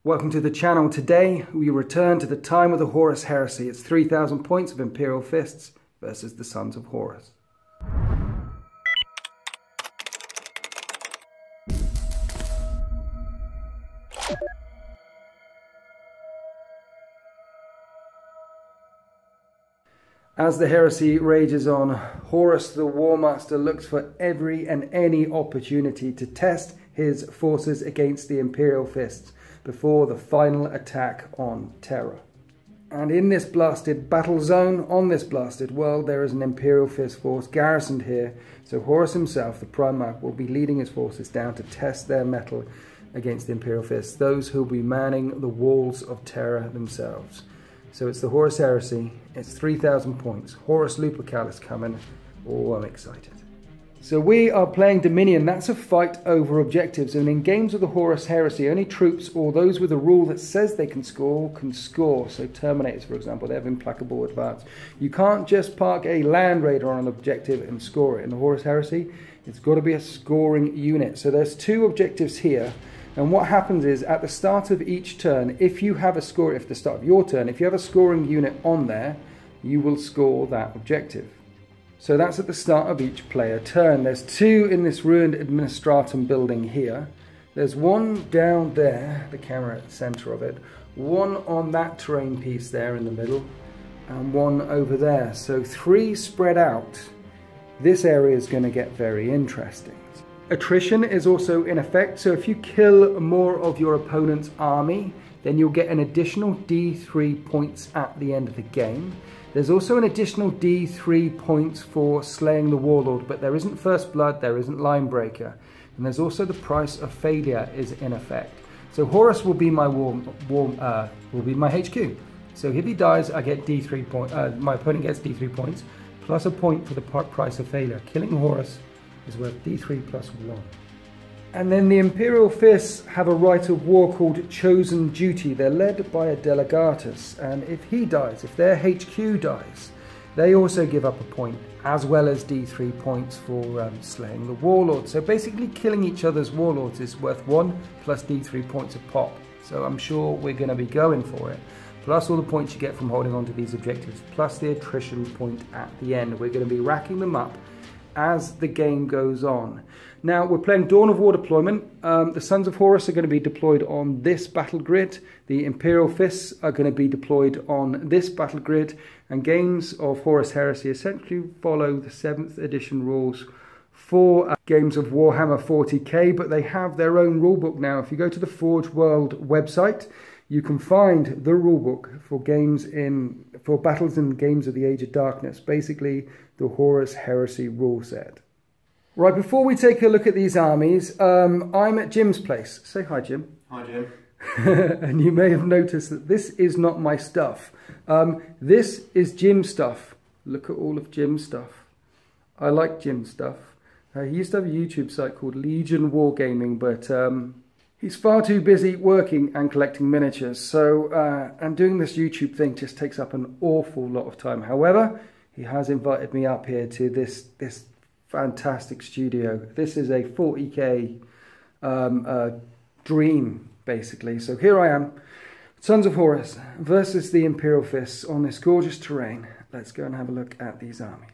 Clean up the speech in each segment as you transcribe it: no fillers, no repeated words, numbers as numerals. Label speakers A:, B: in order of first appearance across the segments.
A: Welcome to the channel. Today we return to the time of the Horus Heresy. It's 3,000 points of Imperial Fists versus the Sons of Horus. As the heresy rages on, Horus the War Master looks for every and any opportunity to test his forces against the Imperial Fists before the final attack on Terra. And in this blasted battle zone, on this blasted world, there is an Imperial Fist force garrisoned here, so Horus himself, the Primarch, will be leading his forces down to test their mettle against the Imperial Fists, those who will be manning the walls of Terra themselves. So it's the Horus Heresy, it's 3,000 points, Horus Lupercalis coming. Oh, I'm excited. So we are playing Dominion. That's a fight over objectives, and in games of the Horus Heresy, only troops or those with a rule that says they can score. So Terminators, for example, they have implacable advance. You can't just park a Land Raider on an objective and score it. In the Horus Heresy, it's got to be a scoring unit. So there's two objectives here. And what happens is, at the start of each turn, if you have a score, if the start of your turn, if you have a scoring unit on there, you will score that objective. So that's at the start of each player turn. There's two in this ruined Administratum building here. There's one down there, the camera at the center of it, one on that terrain piece there in the middle, and one over there. So three spread out. This area is going to get very interesting. Attrition is also in effect, so if you kill more of your opponent's army, then you'll get an additional D3 points at the end of the game. There's also an additional D3 points for slaying the Warlord, but there isn't First Blood, there isn't Line Breaker, and there's also the price of failure is in effect. So Horus will be my will be my HQ. So if he dies, I get D3 points. My opponent gets D3 points plus a point for the price of failure. Killing Horus is worth D3 plus 1. And then the Imperial Fists have a right of war called Chosen Duty. They're led by a Delegatus, and if he dies, if their HQ dies, they also give up a point, as well as D3 points for slaying the Warlord. So basically killing each other's Warlords is worth 1 plus D3 points a pop. So I'm sure we're going to be going for it. Plus all the points you get from holding on to these objectives, plus the attrition point at the end. We're going to be racking them up as the game goes on. Now we're playing Dawn of War deployment. The Sons of Horus are going to be deployed on this battle grid. The Imperial Fists are going to be deployed on this battle grid. And games of Horus Heresy essentially follow the 7th edition rules for games of Warhammer 40k, but they have their own rulebook now. If you go to the Forge World website, you can find the rulebook for for battles in games of the Age of Darkness, basically the Horus Heresy rule set. Right, before we take a look at these armies, I'm at Jim's place. Say hi, Jim.
B: Hi, Jim.
A: And you may have noticed that this is not my stuff. This is Jim's stuff. Look at all of Jim's stuff. I like Jim's stuff. He used to have a YouTube site called Legion Wargaming, but he's far too busy working and collecting miniatures. So, and doing this YouTube thing just takes up an awful lot of time. However, he has invited me up here to this fantastic studio. This is a 40k dream, basically. So here I am, Sons of Horus versus the Imperial Fists on this gorgeous terrain. Let's go and have a look at these armies.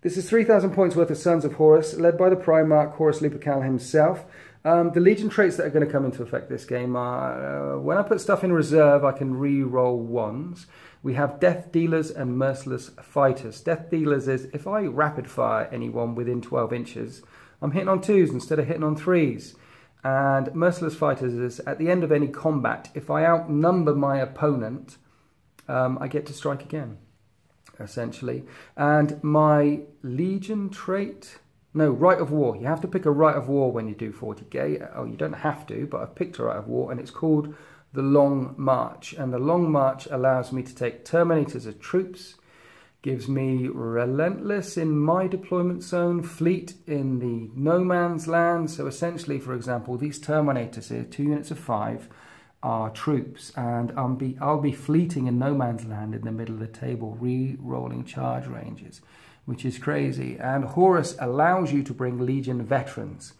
A: This is 3,000 points worth of Sons of Horus, led by the Primarch Horus Lupercalis himself. The Legion traits that are going to come into effect this game are, when I put stuff in reserve, I can re-roll 1s. We have Death Dealers and Merciless Fighters. Death Dealers is, if I rapid fire anyone within 12 inches, I'm hitting on 2s instead of hitting on 3s. And Merciless Fighters is, at the end of any combat, if I outnumber my opponent, I get to strike again, essentially. And my Legion trait... No, Right of War. You have to pick a Right of War when you do 40k. Oh, you don't have to, but I've picked a Right of War, and it's called the Long March. And the Long March allows me to take Terminators as troops, gives me Relentless in my deployment zone, Fleet in the No Man's Land. So essentially, for example, these Terminators here, 2 units of 5, are troops, and I'll be fleeting in No Man's Land in the middle of the table, re-rolling charge ranges, which is crazy. And Horus allows you to bring Legion veterans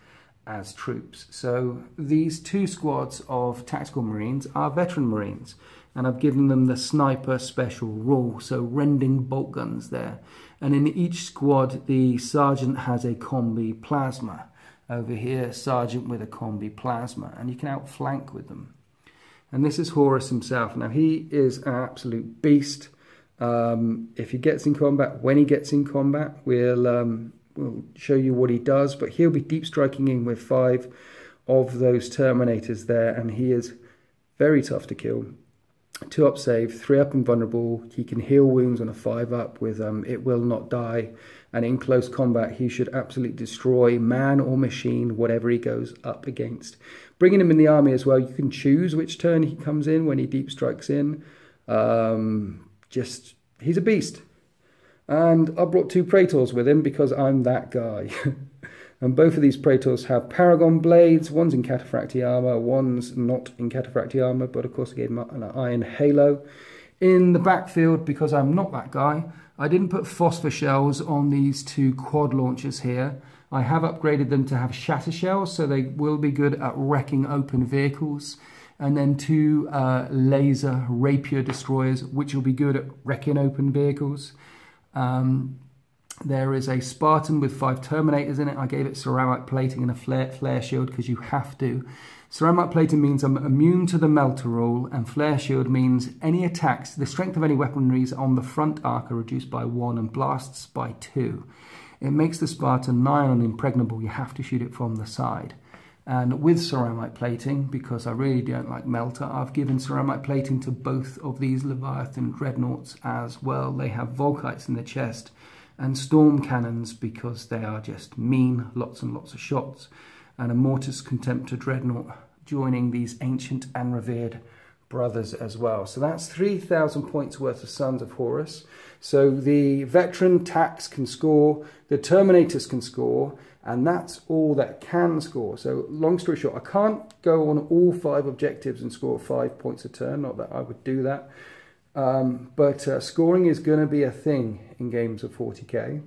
A: as troops. So these 2 squads of tactical marines are veteran marines, and I've given them the sniper special rule, so rending bolt guns there. And in each squad, the sergeant has a combi plasma. Over here, sergeant with a combi plasma, and you can outflank with them. And this is Horus himself. Now, he is an absolute beast. If he gets in combat, when he gets in combat, we'll show you what he does, but he'll be deep striking in with 5 of those Terminators there, and he is very tough to kill. 2 up save, 3 up invulnerable. He can heal wounds on a 5 up with it will not die, and in close combat he should absolutely destroy man or machine, whatever he goes up against. Bringing him in the army as well, you can choose which turn he comes in when he deep strikes in. He's a beast. And I brought 2 Praetors with him because I'm that guy. And both of these Praetors have Paragon blades. One's in Cataphractii armor, one's not in Cataphractii armor, but of course I gave him an iron halo. In the backfield, because I'm not that guy, I didn't put phosphor shells on these 2 quad launchers here. I have upgraded them to have shatter shells, so they will be good at wrecking open vehicles. And then 2 laser rapier destroyers, which will be good at wrecking open vehicles. There is a Spartan with 5 Terminators in it. I gave it ceramic plating and a flare shield because you have to. Ceramic plating means I'm immune to the melter rule, and flare shield means any attacks, the strength of any weaponry on the front arc are reduced by 1 and blasts by 2. It makes the Spartan nigh on impregnable. You have to shoot it from the side. And with ceramic plating, because I really don't like melter, I've given ceramic plating to both of these Leviathan dreadnoughts as well. They have Volkites in the chest and storm cannons because they are just mean, lots and lots of shots. And a Mortis Contemptor dreadnought joining these ancient and revered brothers as well. So that's 3,000 points worth of Sons of Horus. So the veteran tax can score, the Terminators can score, and that's all that can score. So long story short, I can't go on all 5 objectives and score 5 points a turn, not that I would do that. But scoring is going to be a thing in games of 40k,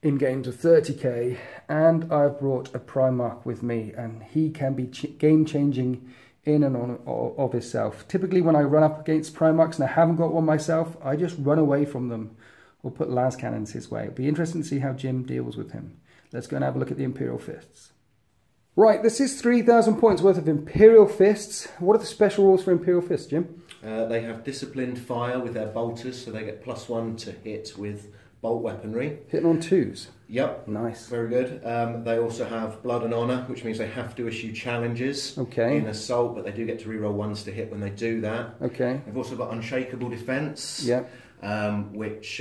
A: in games of 30k, and I've brought a Primarch with me, and he can be game-changing in and on of himself. Typically when I run up against Primarchs and I haven't got one myself, I just run away from them or put las cannons his way. It'll be interesting to see how Jim deals with him. Let's go and have a look at the Imperial Fists. Right, this is 3,000 points worth of Imperial Fists. What are the special rules for Imperial Fists, Jim?
B: They have disciplined fire with their bolters, so they get +1 to hit with bolt weaponry.
A: Hitting on 2s?
B: Yep.
A: Nice.
B: Very good. They also have blood and honour, which means they have to issue challenges
A: in
B: assault, but they do get to reroll 1s to hit when they do that.
A: Okay.
B: They've also got unshakable defence.
A: Yep.
B: Which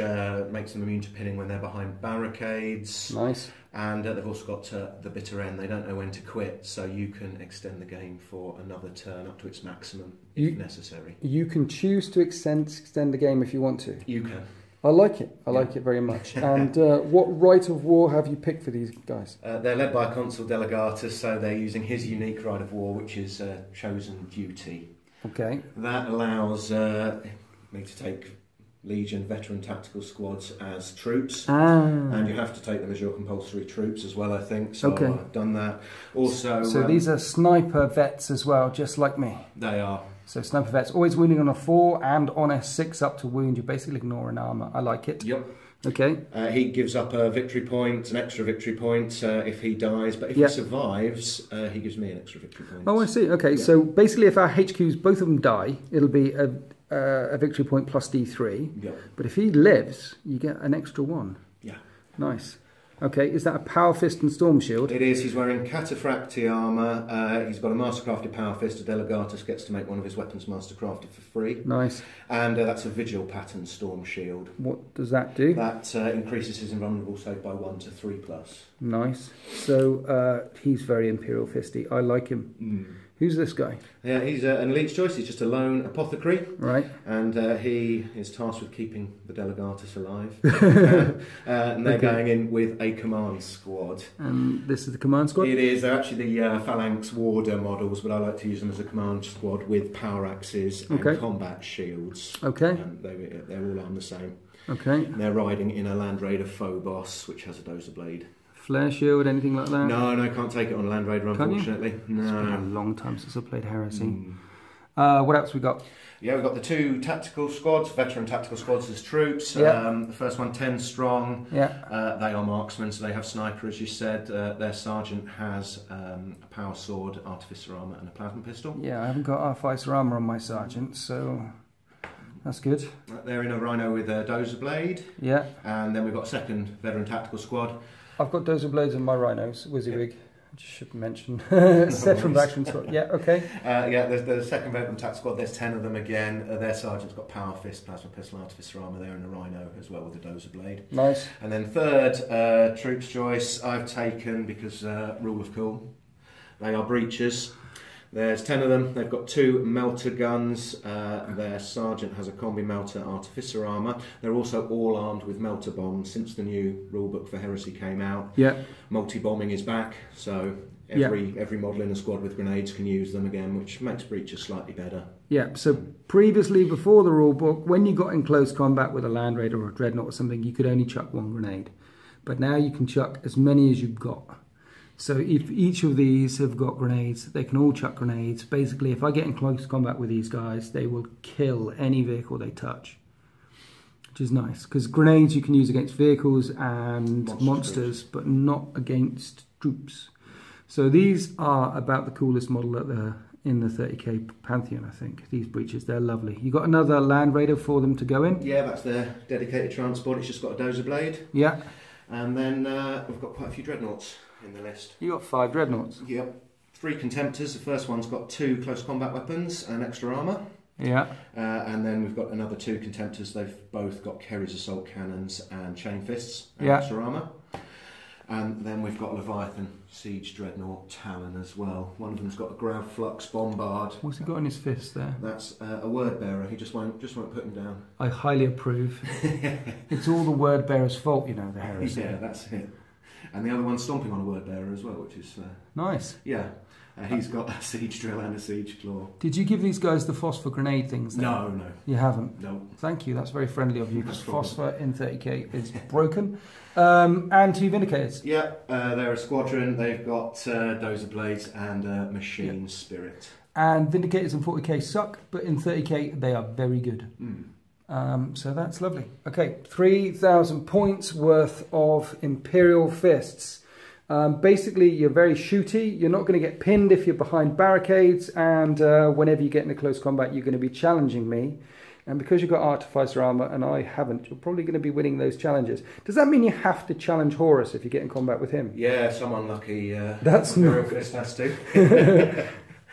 B: makes them immune to pinning when they're behind barricades.
A: Nice.
B: And they've also got the bitter end. They don't know when to quit, so you can extend the game for another turn up to its maximum if necessary. You
A: can choose to extend the game if you want to.
B: You can.
A: I like it. I like it very much. And what rite of war have you picked for these guys?
B: They're led by a Consul Delegatus, so they're using his unique rite of war, which is chosen duty.
A: Okay.
B: That allows me to take Legion veteran tactical squads as troops, and you have to take them as your compulsory troops as well, I think. So I've done that. Also,
A: so these are sniper vets as well, just like me.
B: They are.
A: So sniper vets, always wounding on a 4 and on a 6 up to wound. You basically ignore an armour. I like it.
B: Yep.
A: Okay.
B: He gives up a victory point, an extra victory point if he dies, but if he survives, he gives me an extra victory point.
A: Oh, I see. Okay, so basically if our HQs, both of them die, it'll be a victory point plus D3.
B: Yep.
A: But if he lives, you get an extra 1.
B: Yeah.
A: Nice. Okay, is that a Power Fist and Storm Shield?
B: It is. He's wearing Cataphractii armour. He's got a Mastercrafted Power Fist. A Delegatus gets to make one of his weapons Mastercrafted for free.
A: Nice.
B: And that's a Vigil pattern Storm Shield.
A: What does that do?
B: That increases his invulnerable save by 1 to 3+.
A: Nice. So he's very Imperial Fisty. I like him. Who's this guy?
B: Yeah, he's an elite choice. He's just a lone apothecary.
A: Right.
B: And he is tasked with keeping the Delegatus alive. And they're going in with a command squad.
A: And this is the command squad?
B: It is. They're actually the Phalanx Warder models, but I like to use them as a command squad with power axes and combat shields. Okay. And they're all armed the same.
A: Okay.
B: And they're riding in a Land Raider Phobos, which has a Dozer Blade
A: Flare shield, anything like that?
B: No, I can't take it on Land Raider, unfortunately. No.
A: It's been a long time since I played Heresy. What else we got?
B: Yeah, we've got the 2 tactical squads, veteran tactical squads as troops.
A: Yeah.
B: The first one, 10 strong.
A: Yeah.
B: They are marksmen, so they have sniper, as you said. Their sergeant has a power sword, artificer armour and a plasma pistol.
A: Yeah, I haven't got artificer armour on my sergeant, so that's good.
B: They're in a rhino with a dozer blade.
A: Yeah.
B: And then we've got a second veteran tactical squad.
A: I've got dozer blades on my rhinos, WYSIWYG. I just should mention. Set from veteran squad. Yeah, okay.
B: Yeah, there's the second veteran tactical squad. There's 10 of them again. Their sergeant's got power fist, plasma pistol, artificer armour. They're in a rhino as well with a dozer blade.
A: Nice.
B: And then third, troops choice, I've taken because rule of cool. They are breachers. There's 10 of them. They've got 2 melter guns. Their sergeant has a combi melter artificer armour. They're also all armed with melter bombs since the new rulebook for Heresy came out.
A: Yeah.
B: Multi-bombing is back, so every model in a squad with grenades can use them again, which makes breachers slightly better.
A: Yeah, so previously, before the rulebook, when you got in close combat with a Land Raider or a Dreadnought or something, you could only chuck 1 grenade. But now you can chuck as many as you've got. So if each of these have got grenades, they can all chuck grenades. Basically, if I get in close combat with these guys, they will kill any vehicle they touch. Which is nice, because grenades you can use against vehicles and monsters, but not against troops. So these are about the coolest model in the 30k Pantheon, I think. These breaches, they're lovely. You got another Land Raider for them to go in?
B: Yeah, that's their dedicated transport. It's just got a dozer blade.
A: Yeah.
B: And then we've got quite a few dreadnoughts in the list.
A: You got 5 dreadnoughts?
B: Yep. 3 contemptors. The first one's got 2 close combat weapons and extra armour.
A: Yeah.
B: And then we've got another 2 contemptors. They've both got Kerry's assault cannons and chain fists and extra armour. And then we've got Leviathan Siege Dreadnought Talon as well. One of them's got a Grav Flux Bombard.
A: What's he got in his fist there?
B: That's a word bearer. He just won't put him down.
A: I highly approve. It's all the word bearer's fault, you know, the Heresy.
B: Yeah, that's it. And the other one's stomping on a word bearer as well, which is
A: nice.
B: Yeah. He's got a siege drill and a siege claw.
A: Did you give these guys the phosphor grenade things then?
B: No.
A: You haven't?
B: No.
A: Thank you, that's very friendly of you, because phosphor in 30k is broken. And 2 Vindicators.
B: Yeah, they're a squadron. They've got dozer blades and machine spirit.
A: And Vindicators in 40k suck, but in 30k they are very good. So that's lovely. Okay, 3,000 points worth of Imperial Fists. Basically, you're very shooty. You're not going to get pinned if you're behind barricades, and whenever you get into close combat, you're going to be challenging me. And because you've got artificer armour and I haven't, you're probably going to be winning those challenges. Does that mean you have to challenge Horus if you get in combat with him?
B: Yeah, some unlucky
A: Imperial
B: Fist has to.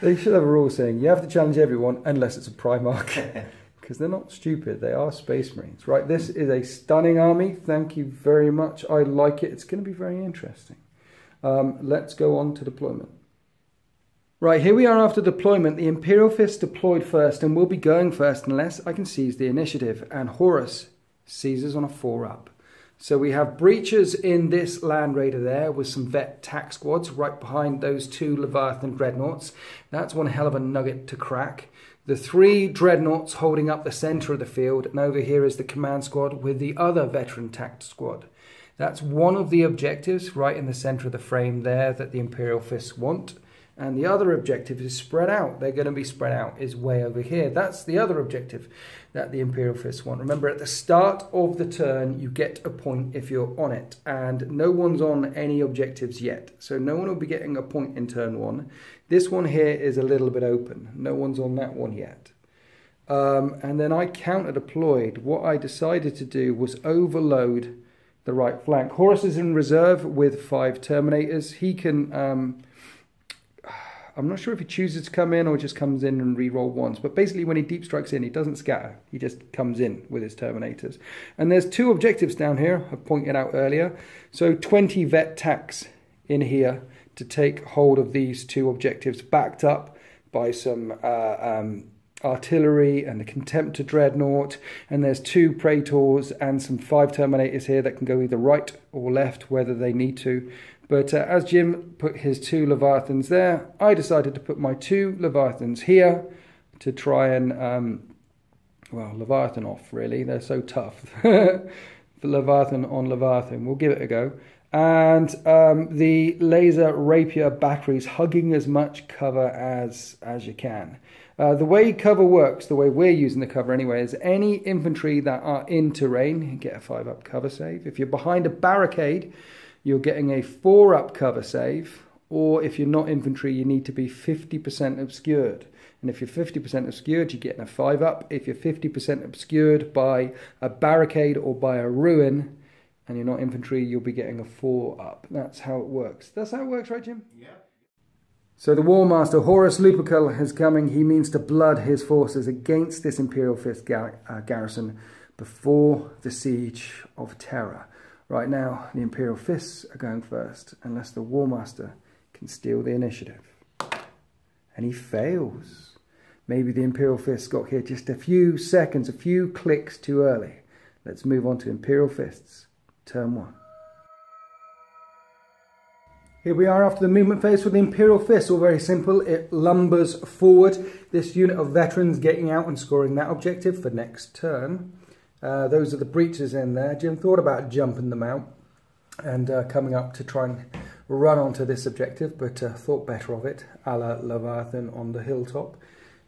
A: They should have a rule saying you have to challenge everyone unless it's a Primarch. Because they're not stupid, they are Space Marines. Right, this is a stunning army. Thank you very much. I like it. It's going to be very interesting. Let's go on to deployment. Right, here we are after deployment. The Imperial Fists deployed first and will be going first unless I can seize the initiative. And Horus seizes on a 4-up. So we have breachers in this Land Raider there with some vet tac squads right behind those 2 Leviathan dreadnoughts. That's one hell of a nugget to crack. The 3 dreadnoughts holding up the centre of the field, and over here is the command squad with the other veteran tac squad. That's one of the objectives right in the centre of the frame there that the Imperial Fists want. And the other objective is spread out. They're going to be spread out, is way over here. That's the other objective that the Imperial Fists want. Remember, at the start of the turn, you get a point if you're on it. And no one's on any objectives yet. So no one will be getting a point in turn 1. This one here is a little bit open. No one's on that one yet. And then I counter-deployed. What I decided to do was overload the right flank. Horus is in reserve with 5 Terminators. He can... I'm not sure if he chooses to come in or just comes in and re-roll once. But basically when he deep strikes in, he doesn't scatter. He just comes in with his Terminators. And there's 2 objectives down here, I pointed out earlier. So 20 vet tacs in here to take hold of these 2 objectives, backed up by some artillery and the Contemptor Dreadnought. And there's 2 Praetors and some 5 Terminators here that can go either right or left, whether they need to. But as Jim put his 2 Leviathans there, I decided to put my 2 Leviathans here to try and, well, Leviathan off, really. They're so tough. Leviathan on Leviathan. We'll give it a go. And the laser rapier batteries hugging as much cover as you can. The way cover works, the way we're using the cover anyway, is any infantry that are in terrain, you get a 5-up cover save. If you're behind a barricade, you're getting a 4-up cover save. Or if you're not infantry, you need to be 50% obscured. And if you're 50% obscured, you're getting a 5-up. If you're 50% obscured by a barricade or by a ruin, and you're not infantry, you'll be getting a 4-up. That's how it works. That's how it works, right, Jim?
B: Yeah.
A: So the War Master, Horus Lupercal, is coming. He means to blood his forces against this Imperial Fist garrison before the Siege of Terror. Right now, the Imperial Fists are going first, unless the War Master can steal the initiative. And he fails. Maybe the Imperial Fists got here just a few seconds, a few clicks too early. Let's move on to Imperial Fists, turn 1. Here we are after the movement phase for the Imperial Fist. All very simple. It lumbers forward. This unit of veterans getting out and scoring that objective for next turn. Those are the breaches in there. Jim thought about jumping them out and coming up to try and run onto this objective, but thought better of it, a la Leviathan on the hilltop.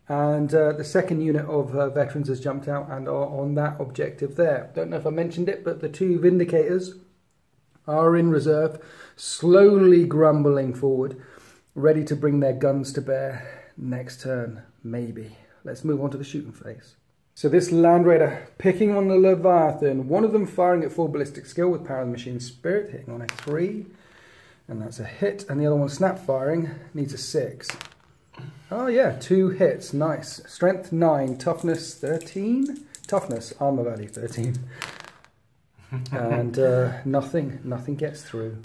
A: And the second unit of veterans has jumped out and are on that objective there. Don't know if I mentioned it, but the 2 Vindicators are in reserve, slowly grumbling forward, ready to bring their guns to bear next turn, maybe. Let's move on to the shooting phase. So this Land Raider picking on the Leviathan, one of them firing at full ballistic skill with Power of the Machine Spirit, hitting on a 3, and that's a hit, and the other one snap firing, needs a 6. Oh yeah, 2 hits, nice. Strength 9, toughness 13, toughness, armor value 13. And nothing gets through.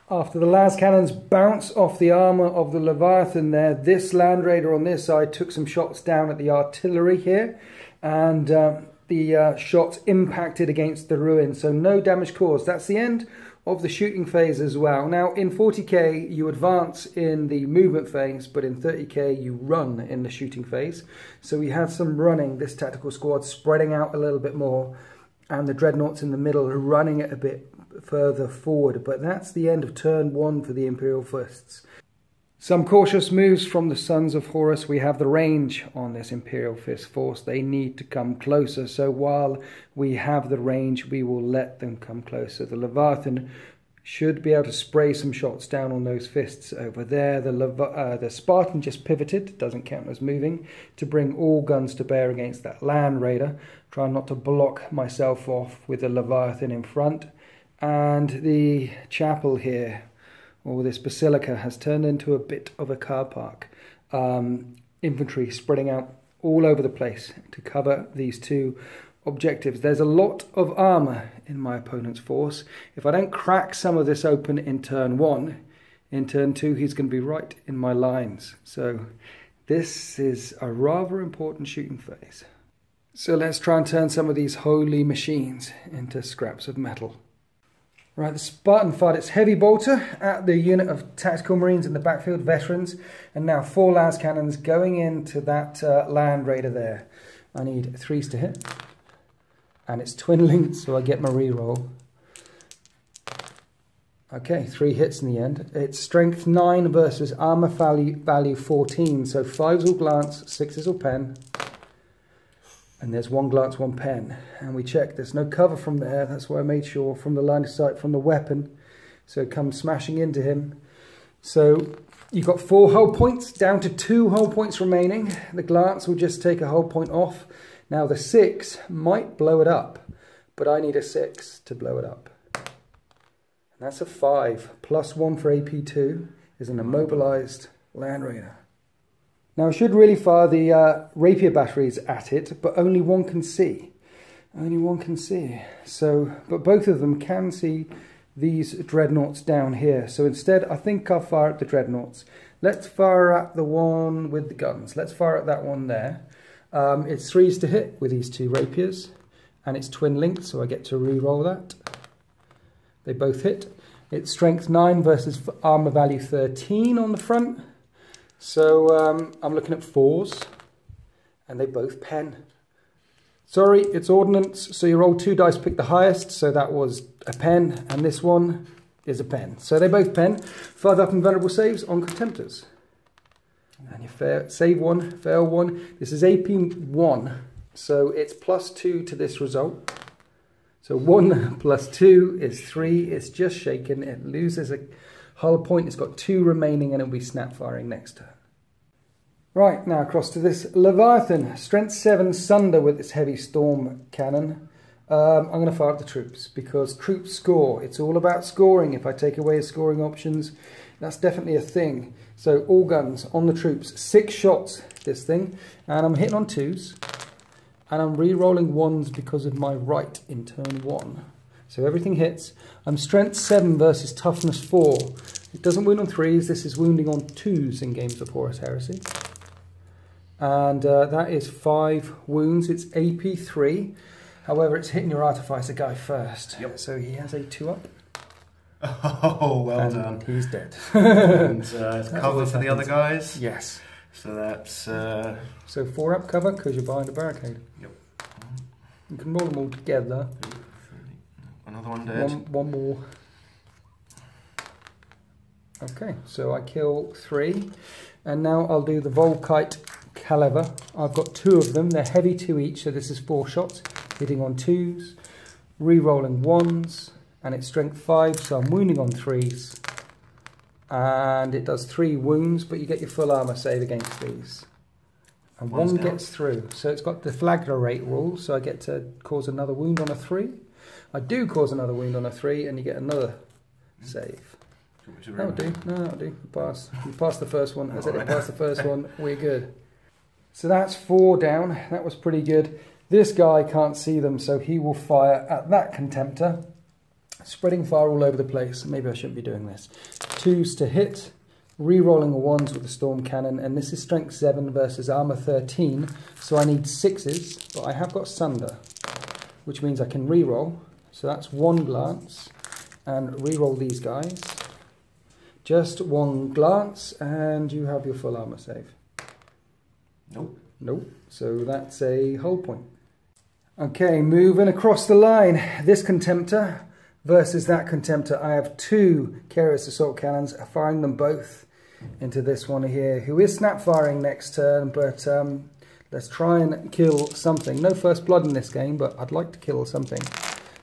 A: After the las cannons bounce off the armour of the Leviathan there, this Land Raider on this side took some shots down at the artillery here, and the shots impacted against the ruin, so no damage caused. That's the end of the shooting phase as well. Now in 40k you advance in the movement phase, but in 30k you run in the shooting phase. So we had some running, this tactical squad spreading out a little bit more, and the dreadnoughts in the middle are running it a bit further forward. But that's the end of turn 1 for the Imperial Fists. Some cautious moves from the Sons of Horus. We have the range on this Imperial Fist force. They need to come closer. So while we have the range, we will let them come closer. The Leviathan should be able to spray some shots down on those fists over there. The Spartan just pivoted, doesn't count as moving, to bring all guns to bear against that Land Raider. Trying not to block myself off with the Leviathan in front. And the chapel here, or this basilica, has turned into a bit of a car park. Infantry spreading out all over the place to cover these 2 objectives. There's a lot of armour in my opponent's force. If I don't crack some of this open in turn 1, in turn 2 he's going to be right in my lines. So this is a rather important shooting phase. So let's try and turn some of these holy machines into scraps of metal. Right, the Spartan fired its heavy bolter at the unit of tactical marines in the backfield, veterans, and now 4 las cannons going into that Land Raider there. I need 3s to hit, and it's twin linked, so I get my reroll. Okay, 3 hits in the end. It's strength 9 versus armor value 14, so 5s will glance, 6s will pen. And there's 1 glance, 1 pen. And we check, there's no cover from there. That's why I made sure from the line of sight from the weapon. So it comes smashing into him. So you've got 4 hull points, down to 2 hull points remaining. The glance will just take a hull point off. Now the 6 might blow it up, but I need a 6 to blow it up. And that's a 5, plus 1 for AP2 is an immobilized Land Raider. Now I should really fire the rapier batteries at it, but only one can see. Only one can see. So, but both of them can see these dreadnoughts down here. So instead, I think I'll fire at the dreadnoughts. Let's fire at the one with the guns. Let's fire at that one there. It's 3s to hit with these 2 rapiers, and it's twin linked, so I get to re-roll that. They both hit. It's strength 9 versus armor value 13 on the front. So I'm looking at 4s, and they both pen. Sorry, it's ordnance, so you roll 2 dice, pick the highest, so that was a pen, and this one is a pen. So they both pen. 5 up and vulnerable saves on Contemptors. And you save 1, fail 1. This is AP 1, so it's +2 to this result. So 1 + 2 is 3. It's just shaken. It loses a hull point. It's got 2 remaining, and it'll be snap firing next turn. Right, now across to this Leviathan. Strength 7 Sunder with its heavy storm cannon. I'm going to fire up the troops, because troops score. It's all about scoring. If I take away scoring options, that's definitely a thing. So all guns on the troops. 6 shots, this thing. And I'm hitting on 2s. And I'm re-rolling 1s because of my right in turn 1. So everything hits. I'm strength 7 versus toughness 4. It doesn't wound on 3s. This is wounding on 2s in games of Horus Heresy. And that is 5 wounds. It's AP 3. However, it's hitting your Artificer guy first. Yep. So he has a 2 up.
B: Oh, well done.
A: He's dead.
B: And cover for the other guys?
A: Yes.
B: So that's...
A: So 4 up cover because you're behind a barricade.
B: Yep.
A: You can roll them all together.
B: Another one dead.
A: One more. Okay, so I kill 3. And now I'll do the Volkite Caliber. I've got 2 of them. They're heavy 2 each, so this is 4 shots. Hitting on 2s. Re-rolling 1s. And it's strength 5, so I'm wounding on 3s. And it does 3 wounds, but you get your full armour save against these. And 1 gets through. So it's got the flagler rate rule, so I get to cause another wound on a 3. I do cause another wound on a 3, and you get another save. That'll do. No, that'll do. You pass. You passed the first one. I said you passed the first one. We're good. So that's 4 down. That was pretty good. This guy can't see them, so he will fire at that Contemptor. Spreading fire all over the place. Maybe I shouldn't be doing this. 2s to hit. Re-rolling the 1s with the Storm Cannon. And this is Strength 7 versus Armour 13. So I need 6s, but I have got Sunder, which means I can re-roll. So that's 1 glance. And re-roll these guys. Just 1 glance, and you have your full armour save.
B: Nope.
A: Nope. So that's a hull point. Okay, moving across the line. This Contemptor versus that Contemptor. I have 2 Carriers Assault Cannons, firing them both into this one here, who is snap firing next turn, but let's try and kill something. No first blood in this game, but I'd like to kill something.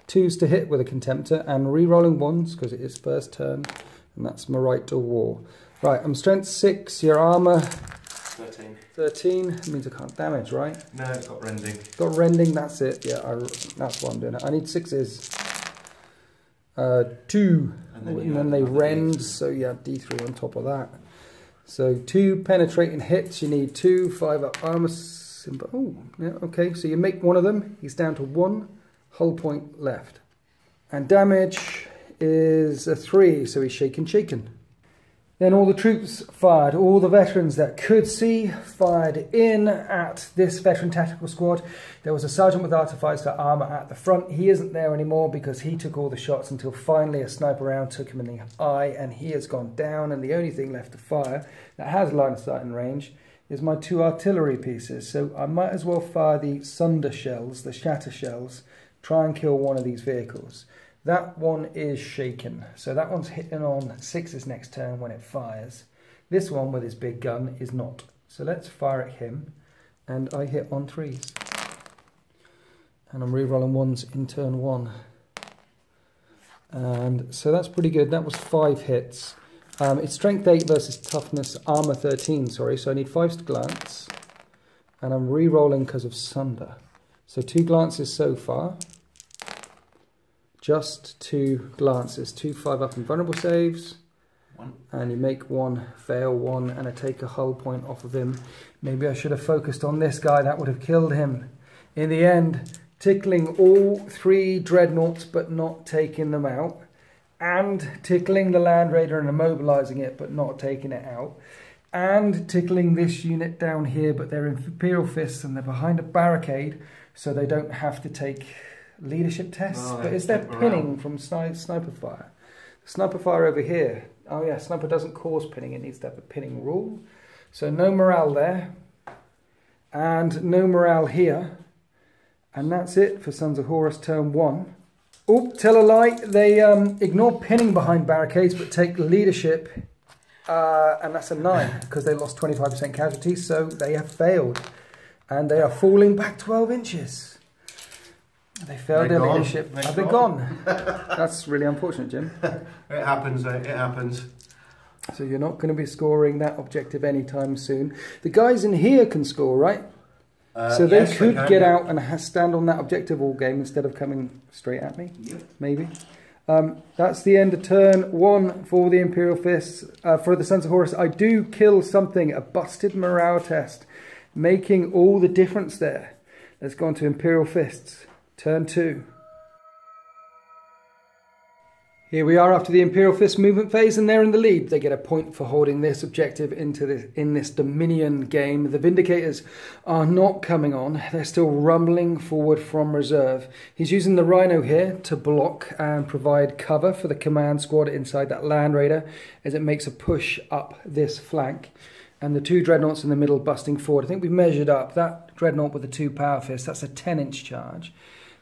A: 2s to hit with a Contemptor, and re-rolling 1s, because it is first turn, and that's my right to war. Right, I'm strength 6, your armour
B: 13. 13.
A: It means I can't damage, right?
B: No, it's got rending.
A: Got rending, that's it. Yeah, that's why I'm doing it. I need 6s. 2, and then they rend, so you have D3 on top of that. So 2 penetrating hits, you need 2 5 up armor symbol. Oh, yeah, okay, so you make one of them, he's down to 1 hull point left. And damage is a 3, so he's shaken. Then all the troops fired, all the veterans that could see fired in at this veteran tactical squad. There was a sergeant with Artificer armour at the front. He isn't there anymore because he took all the shots until finally a sniper round took him in the eye and he has gone down, and the only thing left to fire that has line of sight and range is my 2 artillery pieces. So I might as well fire the Sunder shells, the shatter shells, try and kill one of these vehicles. That one is shaken, so that one's hitting on 6s next turn when it fires. This one with his big gun is not. So let's fire at him, and I hit on 3s. And I'm re-rolling 1s in turn 1. And so that's pretty good. That was 5 hits. It's strength 8 versus toughness armor 13, sorry, so I need 5s to glance. And I'm re-rolling because of Sunder. So 2 glances so far. Just 2 glances, 2 5 up and vulnerable saves,
B: 1.
A: And you make 1, fail 1, and I take a hull point off of him. Maybe I should have focused on this guy, that would have killed him. In the end, tickling all 3 dreadnoughts but not taking them out, and tickling the Land Raider and immobilising it but not taking it out, and tickling this unit down here, but they're in Imperial Fists and they're behind a barricade, so they don't have to take leadership tests, but is there pinning from sniper fire? Sniper fire over here. Oh yeah, sniper doesn't cause pinning, it needs to have a pinning rule. So no morale there, and no morale here, and that's it for Sons of Horus turn 1. Oh, tell a lie. They ignore pinning behind barricades, but take leadership, and that's a 9, because they lost 25% casualties, so they have failed. And they are falling back 12 inches. They failed their leadership. Have they gone? That's really unfortunate, Jim.
B: It happens, it happens.
A: So you're not going to be scoring that objective anytime soon. The guys in here can score, right? So they could get out and stand on that objective all game instead of coming straight at me, maybe. That's the end of turn 1 for the Imperial Fists. For the Sons of Horus, I do kill something, a busted morale test, making all the difference there. Let's go on to Imperial Fists, turn 2. Here we are after the Imperial Fist movement phase, and they're in the lead. They get a point for holding this objective in this Dominion game. The Vindicators are not coming on. They're still rumbling forward from reserve. He's using the Rhino here to block and provide cover for the command squad inside that Land Raider as it makes a push up this flank. And the 2 Dreadnoughts in the middle busting forward. I think we've measured up that Dreadnought with the 2 Power Fists. That's a 10-inch charge.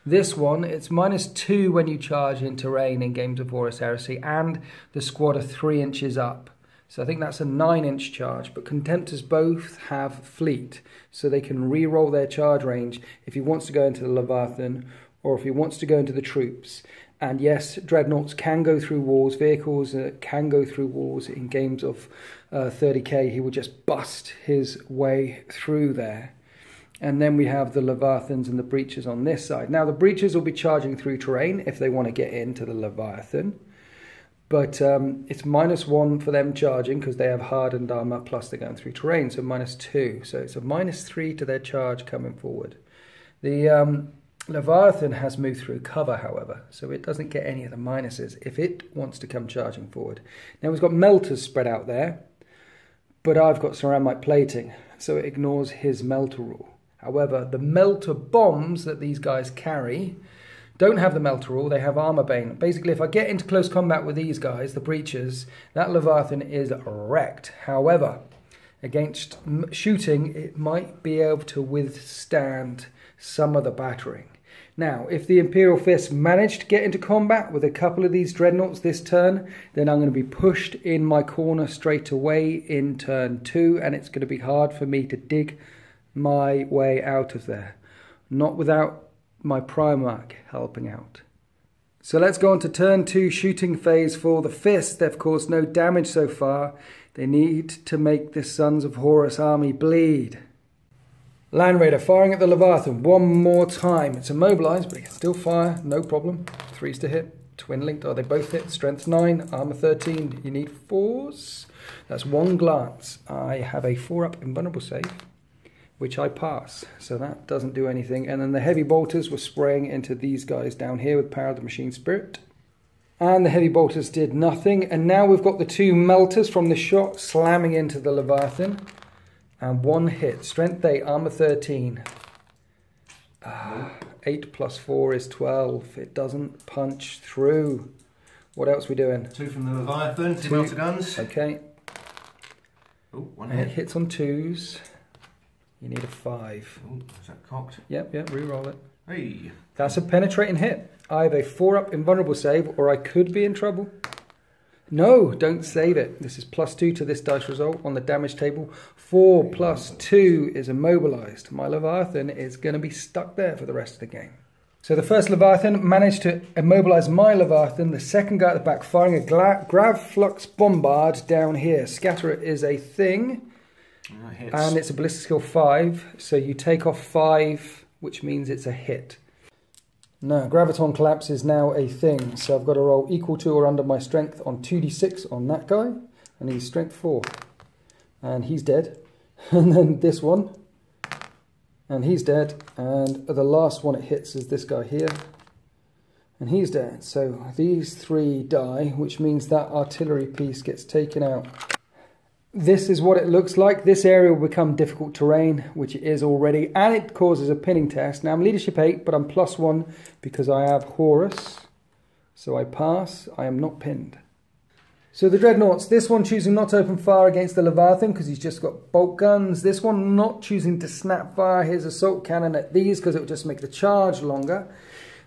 A: This one, it's -2 when you charge in terrain in games of Horus Heresy, and the squad are 3 inches up. So I think that's a 9-inch charge, but Contemptors both have fleet, so they can re-roll their charge range if he wants to go into the Leviathan, or if he wants to go into the troops. And yes, Dreadnoughts can go through walls, vehicles can go through walls in games of 30k. He will just bust his way through there. And then we have the Leviathans and the Breachers on this side. Now, the Breachers will be charging through terrain if they want to get into the Leviathan. But it's -1 for them charging because they have hardened armor, plus they're going through terrain, so -2. So it's a -3 to their charge coming forward. The Leviathan has moved through cover, however, so it doesn't get any of the minuses if it wants to come charging forward. Now, we've got Melters spread out there, but I've got Ceramite plating, so it ignores his Melter rule. However, the Melter bombs that these guys carry don't have the Melter rule, they have Armor Bane. Basically, if I get into close combat with these guys, the Breachers, that Leviathan is wrecked. However, against shooting, it might be able to withstand some of the battering. Now, if the Imperial Fists manage to get into combat with a couple of these Dreadnoughts this turn, then I'm going to be pushed in my corner straight away in turn 2, and it's going to be hard for me to dig my way out of there, not without my Primarch helping out. So let's go on to turn 2 shooting phase for the Fists. They've caused no damage so far. They need to make this Sons of Horus army bleed. Land Raider firing at the Leviathan one more time. It's immobilized, but it can still fire, no problem. 3s to hit, twin linked, they both hit. Strength 9, armor 13. You need 4s. That's 1 glance. I have a 4-up invulnerable save, which I pass, so that doesn't do anything. And then the heavy bolters were spraying into these guys down here with Power of the Machine Spirit. And the heavy bolters did nothing. And now we've got the 2 Melters from the shot slamming into the Leviathan. And 1 hit. Strength 8, armor 13. 8 plus 4 is 12. It doesn't punch through. What else are we doing?
B: 2 from the Leviathan, 2 Melter guns.
A: Okay.
B: Oh, 1
A: and
B: hit.
A: It hits on 2s. You need a 5.
B: Oh, is that cocked?
A: Yep, re-roll it.
B: Hey.
A: That's a penetrating hit. I have a 4-up invulnerable save, or I could be in trouble. No, don't save it. This is +2 to this dice result on the damage table. 4 plus 2 is immobilized. My Leviathan is going to be stuck there for the rest of the game. So the first Leviathan managed to immobilize my Leviathan. The second guy at the back firing a Grav Flux Bombard down here. Scatterer is a thing. And it's a ballistic skill 5, so you take off 5, which means it's a hit. Now, Graviton Collapse is now a thing, so I've got to roll equal to or under my strength on 2d6 on that guy, and he's strength 4. And he's dead. And then this one, and he's dead. And the last one it hits is this guy here, and he's dead. So these 3 die, which means that artillery piece gets taken out. This is what it looks like. This area will become difficult terrain, which it is already, and it causes a pinning test. Now I'm leadership 8, but I'm +1 because I have Horus, so I pass. I am not pinned. So the Dreadnoughts, this one choosing not to open fire against the Leviathan because he's just got bolt guns. This one not choosing to snap fire his assault cannon at these because it will just make the charge longer.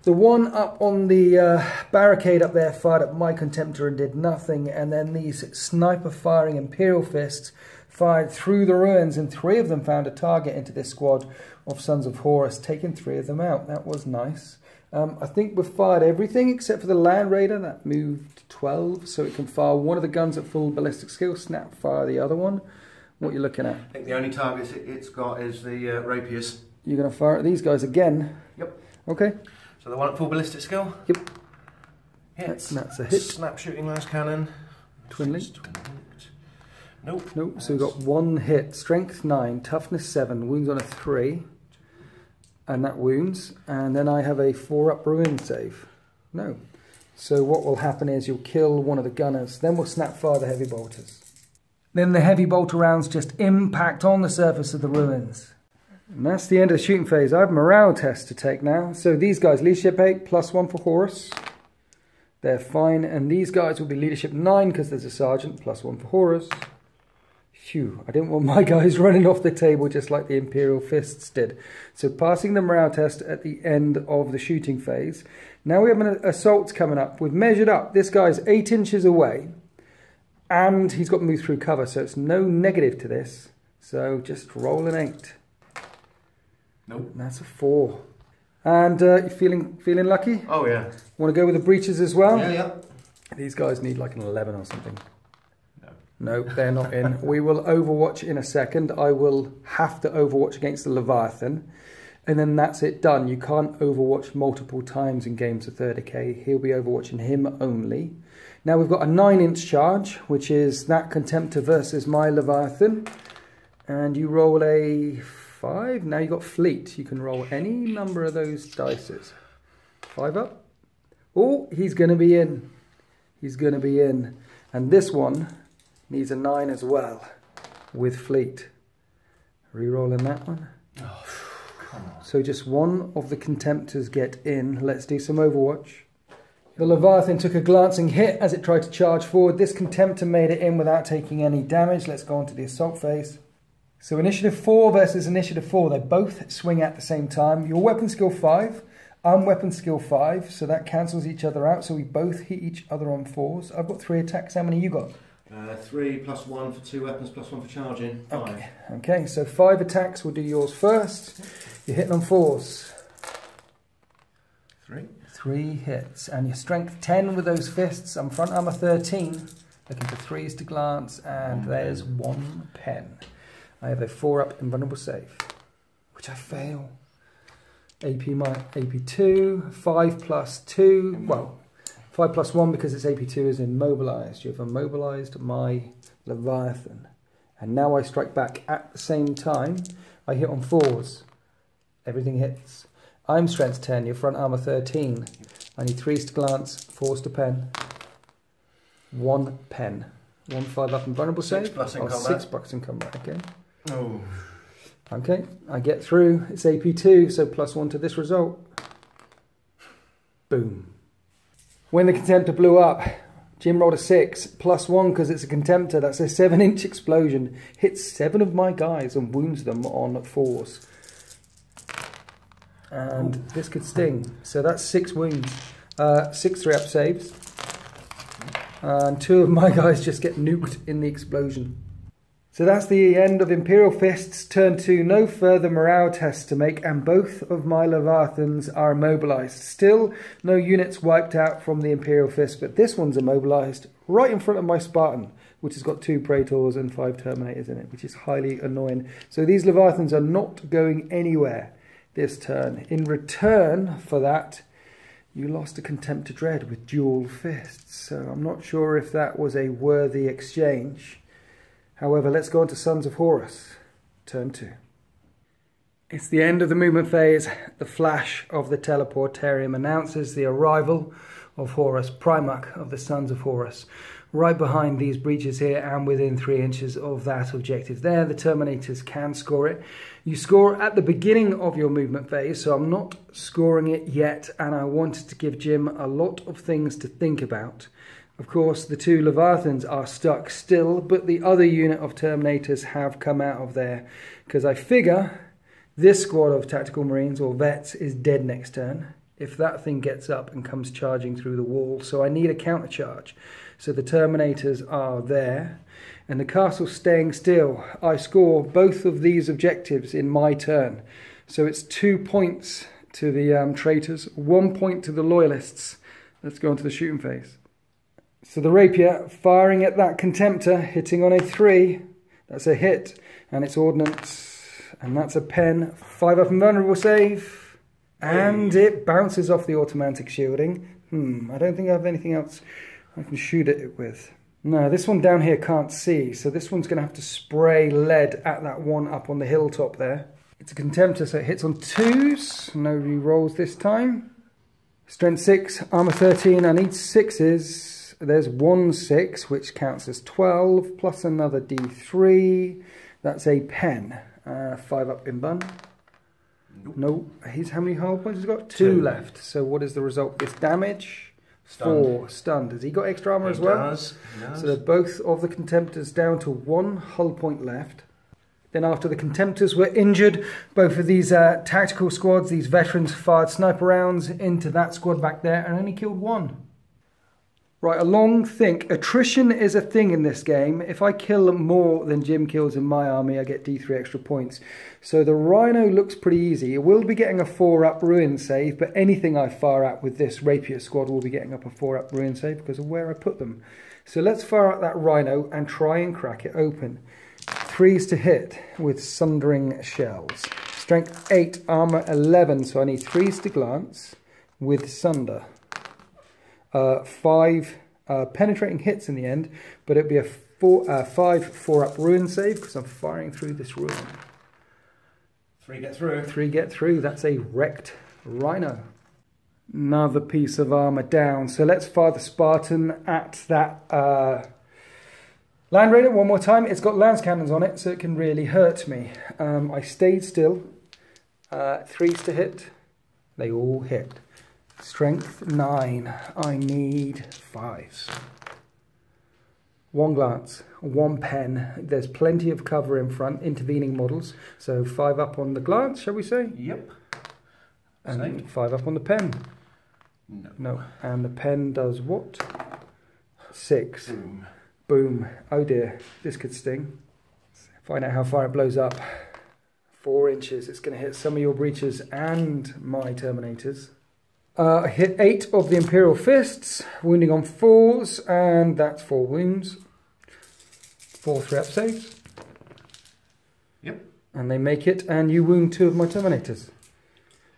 A: The one up on the barricade up there fired at my Contemptor and did nothing, and then these sniper firing Imperial Fists fired through the ruins, and 3 of them found a target into this squad of Sons of Horus, taking 3 of them out. That was nice. I think we've fired everything except for the Land Raider. That moved 12, so it can fire one of the guns at full ballistic skill, snap fire the other one. What are you looking at?
B: I think the only targets it's got is the rapiers.
A: You're going to fire at these guys again?
B: Yep.
A: Okay.
B: So the one at full ballistic skill?
A: Yep.
B: Hits.
A: That's a hit.
B: Snap shooting last cannon.
A: Twin link.
B: Nope.
A: Nope. So we've got 1 hit. Strength 9, toughness 7, wounds on a 3. And that wounds. And then I have a 4-up ruin save. No. So what will happen is you'll kill one of the gunners. Then we'll snap fire the heavy bolters. Then the heavy bolter rounds just impact on the surface of the ruins. And that's the end of the shooting phase. I have morale tests to take now. So these guys, leadership 8, +1 for Horus. They're fine. And these guys will be leadership 9 because there's a sergeant, +1 for Horus. Phew, I didn't want my guys running off the table just like the Imperial Fists did. So passing the morale test at the end of the shooting phase. Now we have an assault coming up. We've measured up. This guy's 8 inches away. And he's got to move through cover, so it's no negative to this. So just roll an 8.
B: Nope.
A: That's a 4. And you feeling lucky?
B: Oh yeah.
A: Want to go with the breaches as well?
B: Yeah.
A: These guys need like an 11 or something. No, they're not in. We will overwatch in a second. I will have to overwatch against the Leviathan. And then that's it done. You can't overwatch multiple times in games of 30k. He'll be overwatching him only. Now we've got a 9-inch charge, which is that Contemptor versus my Leviathan. And you roll a 5. Now you've got Fleet. You can roll any number of those dices. 5 up. Oh, he's going to be in. He's going to be in. And this one needs a 9 as well, with Fleet. Rerolling that one.
B: Oh, come on.
A: So just one of the Contemptors get in. Let's do some Overwatch. The Leviathan took a glancing hit as it tried to charge forward. This Contemptor made it in without taking any damage. Let's go on to the assault phase. So initiative 4 versus initiative 4. They both swing at the same time. Your weapon skill 5. I'm weapon skill 5. So that cancels each other out. So we both hit each other on 4s. I've got 3 attacks. How many you got?
B: 3 +1 for 2 weapons, +1 for charging. 5.
A: Okay, so 5 attacks. We'll do yours first. You're hitting on 4s.
B: 3.
A: 3 hits. And your strength 10 with those fists. I'm front armor 13. Looking for 3s to glance. And there's 1 pen. I have a 4-up invulnerable save, which I fail. AP 2. 5 + 2. Well, 5 + 1 because it's AP2 is immobilized. You have immobilized my Leviathan. And now I strike back at the same time. I hit on 4s. Everything hits. I'm strength 10, your front armor 13. I need 3s to glance, 4s to pen. 1 pen. 1 5-up invulnerable save.
B: 6+ in combat.
A: 6 in combat, okay.
B: Oh.
A: Okay, I get through. It's AP2, so +1 to this result. Boom. When the Contemptor blew up, Jim rolled a 6, +1 because it's a Contemptor. That's a 7-inch explosion. Hits 7 of my guys and wounds them on 4s. And this could sting. So that's 6 wounds. 6 3-up saves. And 2 of my guys just get nuked in the explosion. So that's the end of Imperial Fists. Turn 2, no further morale tests to make, and both of my Leviathans are immobilized. Still, no units wiped out from the Imperial Fist, but this one's immobilized right in front of my Spartan, which has got 2 Praetors and 5 Terminators in it, which is highly annoying. So these Leviathans are not going anywhere this turn. In return for that, you lost a Contempt to Dread with dual fists. So I'm not sure if that was a worthy exchange. However, let's go on to Sons of Horus, turn 2. It's the end of the movement phase. The flash of the teleportarium announces the arrival of Horus, Primarch of the Sons of Horus. Right behind these breaches here and within 3 inches of that objective there, the Terminators can score it. You score at the beginning of your movement phase, so I'm not scoring it yet, and I wanted to give Jim a lot of things to think about. Of course, the 2 Leviathans are stuck still, but the other unit of Terminators have come out of there, because I figure this squad of Tactical Marines, or Vets, is dead next turn. if that thing gets up and comes charging through the wall. So I need a counter charge. So the Terminators are there. And the castle's staying still. I score both of these objectives in my turn. So it's 2 points to the traitors, 1 point to the loyalists. Let's go on to the shooting phase. So the rapier firing at that contemptor, hitting on a 3. That's a hit. And it's ordnance. And that's a pen. 5 up and vulnerable save. And it bounces off the automatic shielding. I don't think I have anything else I can shoot it with. No, this one down here can't see, so this one's going to have to spray lead at that one up on the hilltop there. It's a contemptor, so it hits on 2s. No re-rolls this time. Strength 6, armor 13. I need 6s. There's 1 6, which counts as 12, plus another d3. That's a pen. 5 up in bun. Nope. No, he's how many hull points has he got? 2 left. So what is the result of this damage? Stunned. 4. Stunned. Has he got extra armor as well?
B: He does.
A: So they're both of the contemptors down to 1 hull point left. Then after the contemptors were injured, both of these tactical squads, these veterans, fired sniper rounds into that squad back there and only killed 1. Right, a long think. Attrition is a thing in this game. If I kill more than Jim kills in my army, I get D3 extra points. So the Rhino looks pretty easy. It will be getting a 4-up ruin save, but anything I fire at with this Rapier squad will be getting up a 4-up ruin save because of where I put them. So let's fire at that Rhino and try and crack it open. 3s to hit with sundering shells. Strength 8, armor 11, so I need 3s to glance with sunder. 5 penetrating hits in the end, but it'd be a 5 4-up ruin save because I'm firing through this ruin.
B: 3 get through.
A: 3 get through. That's a wrecked Rhino. Another piece of armor down. So let's fire the Spartan at that Land Raider one more time. It's got lance cannons on it, so it can really hurt me. I stayed still. 3s to hit. They all hit. Strength 9. I need 5s. 1 glance, 1 pen. There's plenty of cover in front, intervening models. So 5 up on the glance, shall we say?
B: Yep.
A: And
B: Same.
A: 5 up on the pen.
B: No.
A: No. And the pen does what? 6.
B: Boom.
A: Boom. Oh dear, this could sting. Find out how far it blows up. 4 inches. It's going to hit some of your breaches and my Terminators. I hit 8 of the Imperial Fists, wounding on 4s, and that's 4 wounds. 4 3-up saves.
B: Yep.
A: And they make it, and you wound 2 of my Terminators.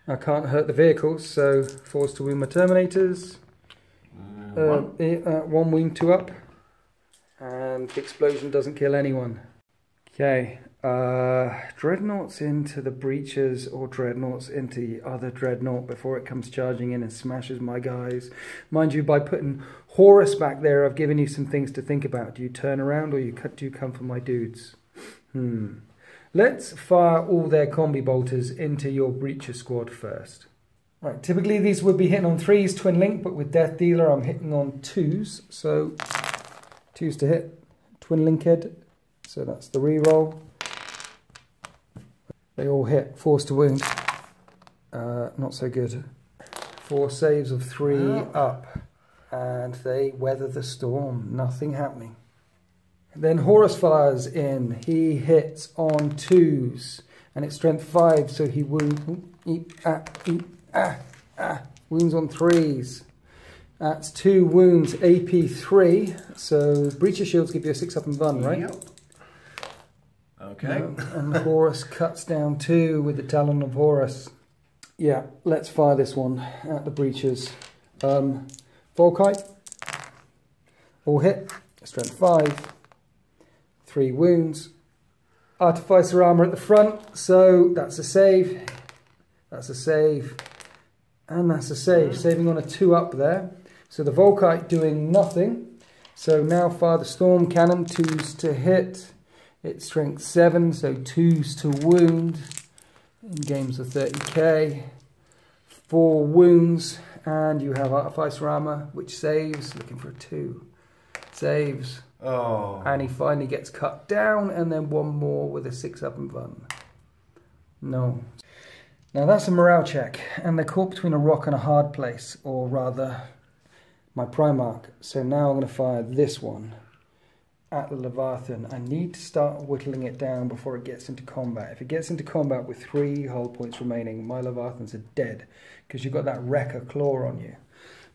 A: I can't hurt the vehicles, so 4s to wound my Terminators. 1 wound 2 up. And the explosion doesn't kill anyone. Okay. Dreadnoughts into the breaches or dreadnoughts into the other dreadnought before it comes charging in and smashes my guys. Mind you, by putting Horus back there, I've given you some things to think about. Do you turn around or do you come for my dudes? Let's fire all their combi bolters into your breacher squad first. Right, typically these would be hitting on 3s, twin link, but with Death Dealer I'm hitting on 2s. So 2s to hit, twin link head. So that's the reroll. They all hit. 4s to wound. Not so good. 4 saves of 3 up. And they weather the storm. Nothing happening. Then Horus fires in. He hits on 2s. And it's strength 5, so he wounds. Wounds on 3s. That's 2 wounds, AP 3. So breacher shields give you a 6 up and run, right?
B: Yep. Okay.
A: And Horus cuts down 2 with the Talon of Horus. Yeah, let's fire this one at the breaches. Volkite. All hit. Strength 5. 3 wounds. Artificer armor at the front. So that's a save. That's a save. And that's a save. Saving on a 2 up there. So the Volkite doing nothing. So now fire the Storm Cannon. 2s to hit. It's strength 7, so 2s to wound. In games of 30k. 4 wounds. And you have Artificer armor, which saves. Looking for a 2. Saves.
B: Oh.
A: And he finally gets cut down. And then 1 more with a 6 up and run. No. Now that's a morale check, and they're caught between a rock and a hard place, or rather, my Primarch. So now I'm going to fire this one at the Leviathan. I need to start whittling it down before it gets into combat. If it gets into combat with 3 hull points remaining, my Leviathans are dead, because you've got that Wrecker Claw on you.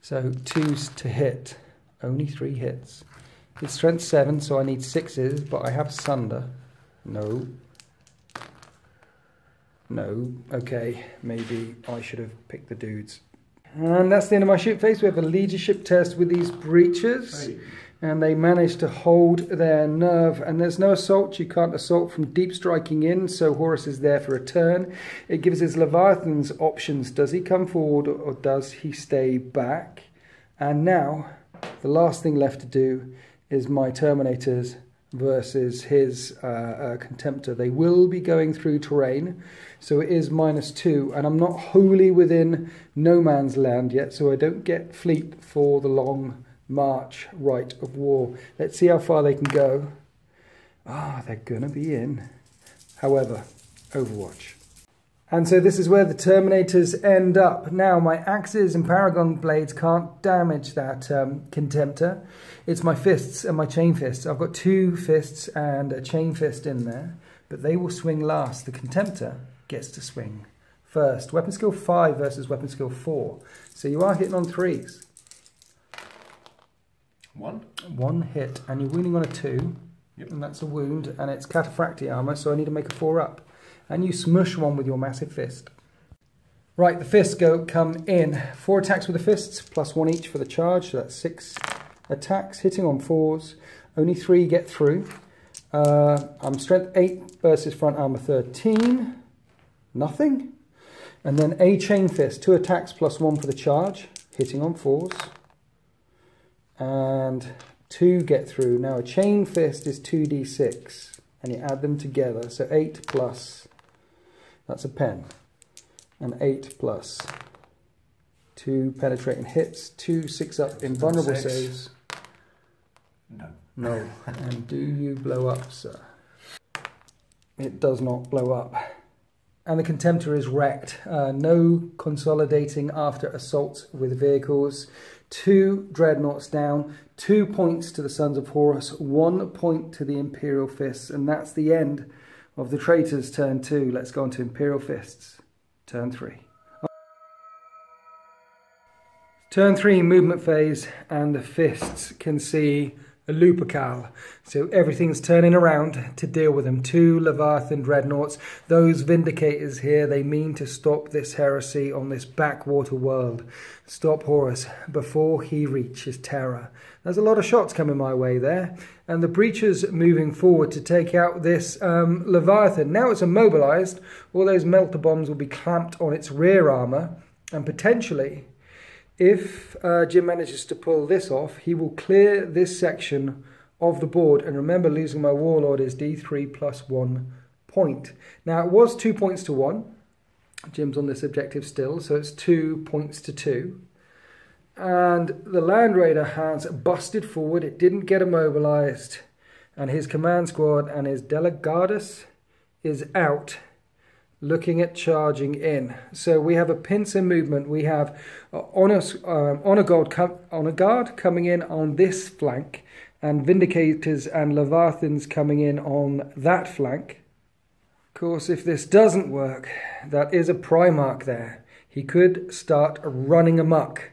A: So 2s to hit, only 3 hits. It's strength 7, so I need 6s, but I have Sunder. No. No. Okay, maybe I should have picked the dudes. And that's the end of my ship phase. We have a leadership test with these breaches. Hey. And they managed to hold their nerve. And there's no assault. You can't assault from deep striking in, so Horus is there for a turn. It gives his Leviathans options. Does he come forward or does he stay back? And now, the last thing left to do is my Terminators versus his Contemptor. They will be going through terrain, so it is -2, and I'm not wholly within no man's land yet, so I don't get fleet for the long march right of war. Let's see how far they can go. They're gonna be in. However, Overwatch. And so this is where the Terminators end up. Now, my axes and Paragon blades can't damage that Contemptor. It's my fists and my chain fists. I've got 2 fists and a chain fist in there, but they will swing last. The Contemptor gets to swing first. Weapon skill 5 versus weapon skill 4. So you are hitting on 3s. 1 hit, and you're wounding on a 2. Yep. And that's a wound, and it's Cataphractii armor, so I need to make a 4 up. And you smush one with your massive fist. Right, the fists come in. 4 attacks with the fists, +1 each for the charge, so that's 6 attacks, hitting on 4s. Only 3 get through. I'm strength 8 versus front armor 13. Nothing. And then a chain fist, 2 attacks +1 for the charge, hitting on 4s. And 2 get through. Now a chain fist is 2d6, and you add them together, so 8 plus, that's a pen, and 8 plus 2 penetrating hits, 2 6-up invulnerable saves.
B: No.
A: No. And do you blow up, sir? It does not blow up. And the Contemptor is wrecked. No consolidating after assaults with vehicles. 2 dreadnoughts down, 2 points to the Sons of Horus, 1 point to the Imperial Fists, and that's the end of the Traitors turn 2. Let's go on to Imperial Fists, turn 3. Turn 3 movement phase, and the Fists can see a Lupercal. So everything's turning around to deal with them. 2 Leviathan dreadnoughts. Those Vindicators here, they mean to stop this heresy on this backwater world. Stop Horus before he reaches terror. There's a lot of shots coming my way there. And the breachers moving forward to take out this Leviathan. Now it's immobilized. All those melter bombs will be clamped on its rear armor. And potentially, if Jim manages to pull this off, he will clear this section of the board. And remember, losing my Warlord is D3 + 1 point. Now, it was 2 points to 1. Jim's on this objective still, so it's 2 points to 2. And the Land Raider has busted forward. It didn't get immobilized. And his command squad and his Delegatus is out, looking at charging in. So we have a pincer movement. We have honor guard coming in on this flank, and Vindicators and Leviathans coming in on that flank. Of course, if this doesn't work, that is a Primarch there. He could start running amok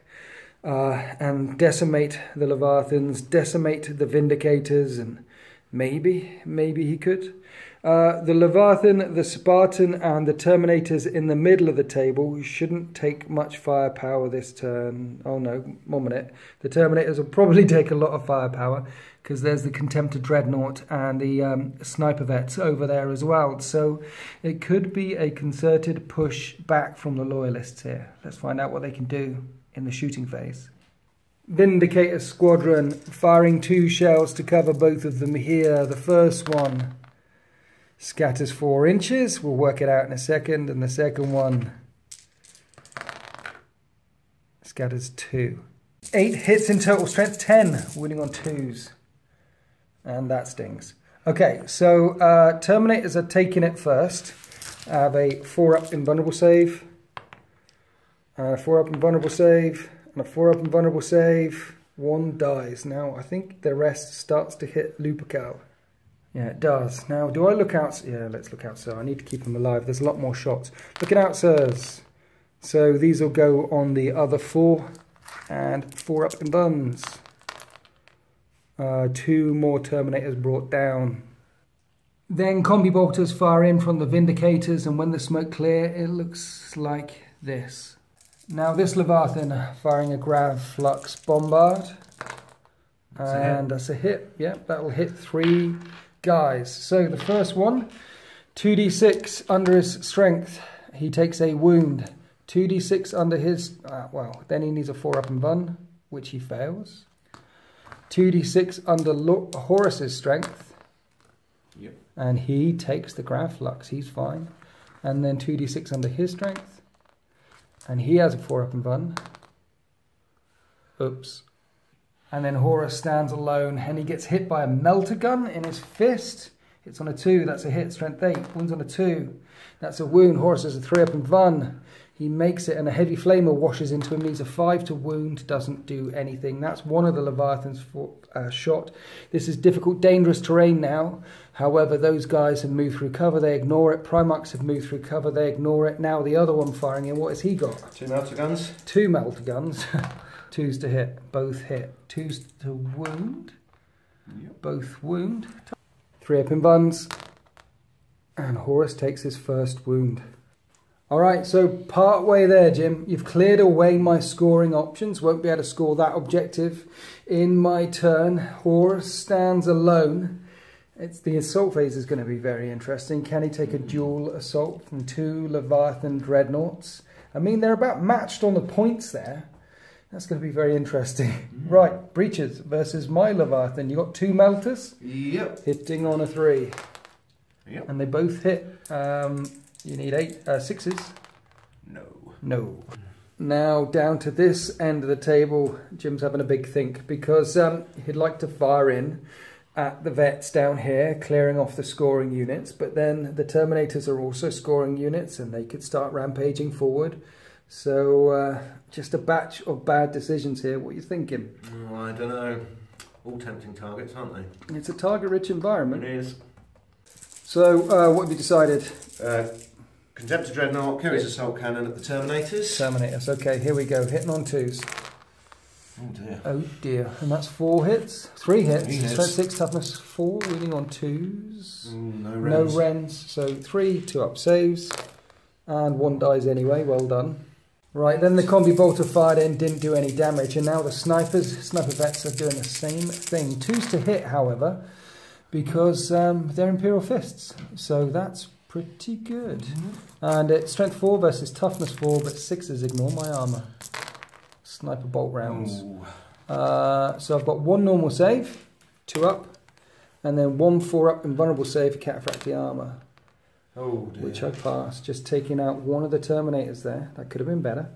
A: and decimate the Leviathans, decimate the Vindicators, and maybe he could. The Leviathan, the Spartan, and the Terminators in the middle of the table shouldn't take much firepower this turn. Oh no, 1 minute. The Terminators will probably take a lot of firepower, because there's the Contemptor Dreadnought and the Sniper Vets over there as well. So it could be a concerted push back from the Loyalists here. Let's find out what they can do in the shooting phase. Vindicator Squadron firing 2 shells to cover both of them here. The first one scatters 4 inches. We'll work it out in a second. And the second one scatters 2. 8 hits in total. Strength 10. Winning on 2s. And that stings. Okay, so Terminators are taking it first. I have a 4-up invulnerable save, and a 4-up invulnerable save, and a 4-up invulnerable save. One dies. Now I think the rest starts to hit Lupercal. Yeah, it does. Now, do I look out? Yeah, let's look out, sir. I need to keep them alive. There's a lot more shots. Looking out, sirs. So these will go on the other 4, and 4-up invuns. 2 more Terminators brought down. Then combi bolters fire in from the Vindicators, and when the smoke clear, it looks like this. Now this Leviathan firing a Grav Flux Bombard. And that's a hit. Yep, that will hit 3 guys. So the first one, 2d6 under his strength. He takes a wound. 2d6 under his... well, then he needs a 4-up invuln, which he fails. 2d6 under Horus's strength.
B: Yep.
A: And he takes the Grav Flux. He's fine. And then 2d6 under his strength. And he has a 4-up invuln. Oops. And then Horus stands alone, and he gets hit by a melter gun in his fist. Hits on a 2, that's a hit. Strength 8, wounds on a 2. That's a wound. Horus has a 3-up invuln. He makes it, and a heavy flamer washes into him. Needs a 5 to wound, doesn't do anything. That's one of the Leviathan's shot. This is difficult, dangerous terrain now. However, those guys have moved through cover, they ignore it. Primarchs have moved through cover, they ignore it. Now the other one firing in, what has he got?
B: 2 melter guns. 2
A: melter guns. 2s to hit, both hit. 2s to wound, yep. Both wound. 3-up invuns, and Horus takes his first wound. Alright, so part way there, Jim. You've cleared away my scoring options. Won't be able to score that objective in my turn. Horus stands alone. The assault phase is going to be very interesting. Can he take a dual assault from 2 Leviathan Dreadnoughts? I mean, they're about matched on the points there. That's going to be very interesting. Right, Breaches versus my Leviathan. You got 2 melters?
B: Yep.
A: Hitting on a 3.
B: Yep.
A: And they both hit. You need 6s?
B: No.
A: No. Now down to this end of the table, Jim's having a big think because he'd like to fire in at the vets down here, clearing off the scoring units, but then the Terminators are also scoring units and they could start rampaging forward. So just a batch of bad decisions here. What are you thinking?
B: Oh, I don't know. All tempting targets, aren't they?
A: It's a target-rich environment.
B: It is.
A: So what have you decided?
B: Contemptor Dreadnought carries assault cannon at the Terminators.
A: Terminators, okay, here we go. Hitting on 2s.
B: Oh dear.
A: Oh dear. And that's 4 hits. 3 hits.
B: 3 hits.
A: Strength 6, toughness 4, winning on 2s.
B: No rens.
A: No rens. So 3 2-up saves. And 1 dies anyway, well done. Right, then the combi bolter fired in, didn't do any damage. And now the sniper vets are doing the same thing. 2s to hit, however, because they're Imperial Fists. So that's pretty good. And it's strength 4 versus toughness 4, but 6s ignore my armour. Sniper bolt rounds. So I've got 1 normal save, 2 up, and then 1 4-up invulnerable save for Cataphractii armour.
B: Oh dear.
A: Which I passed, just taking out one of the Terminators there. That could have been better.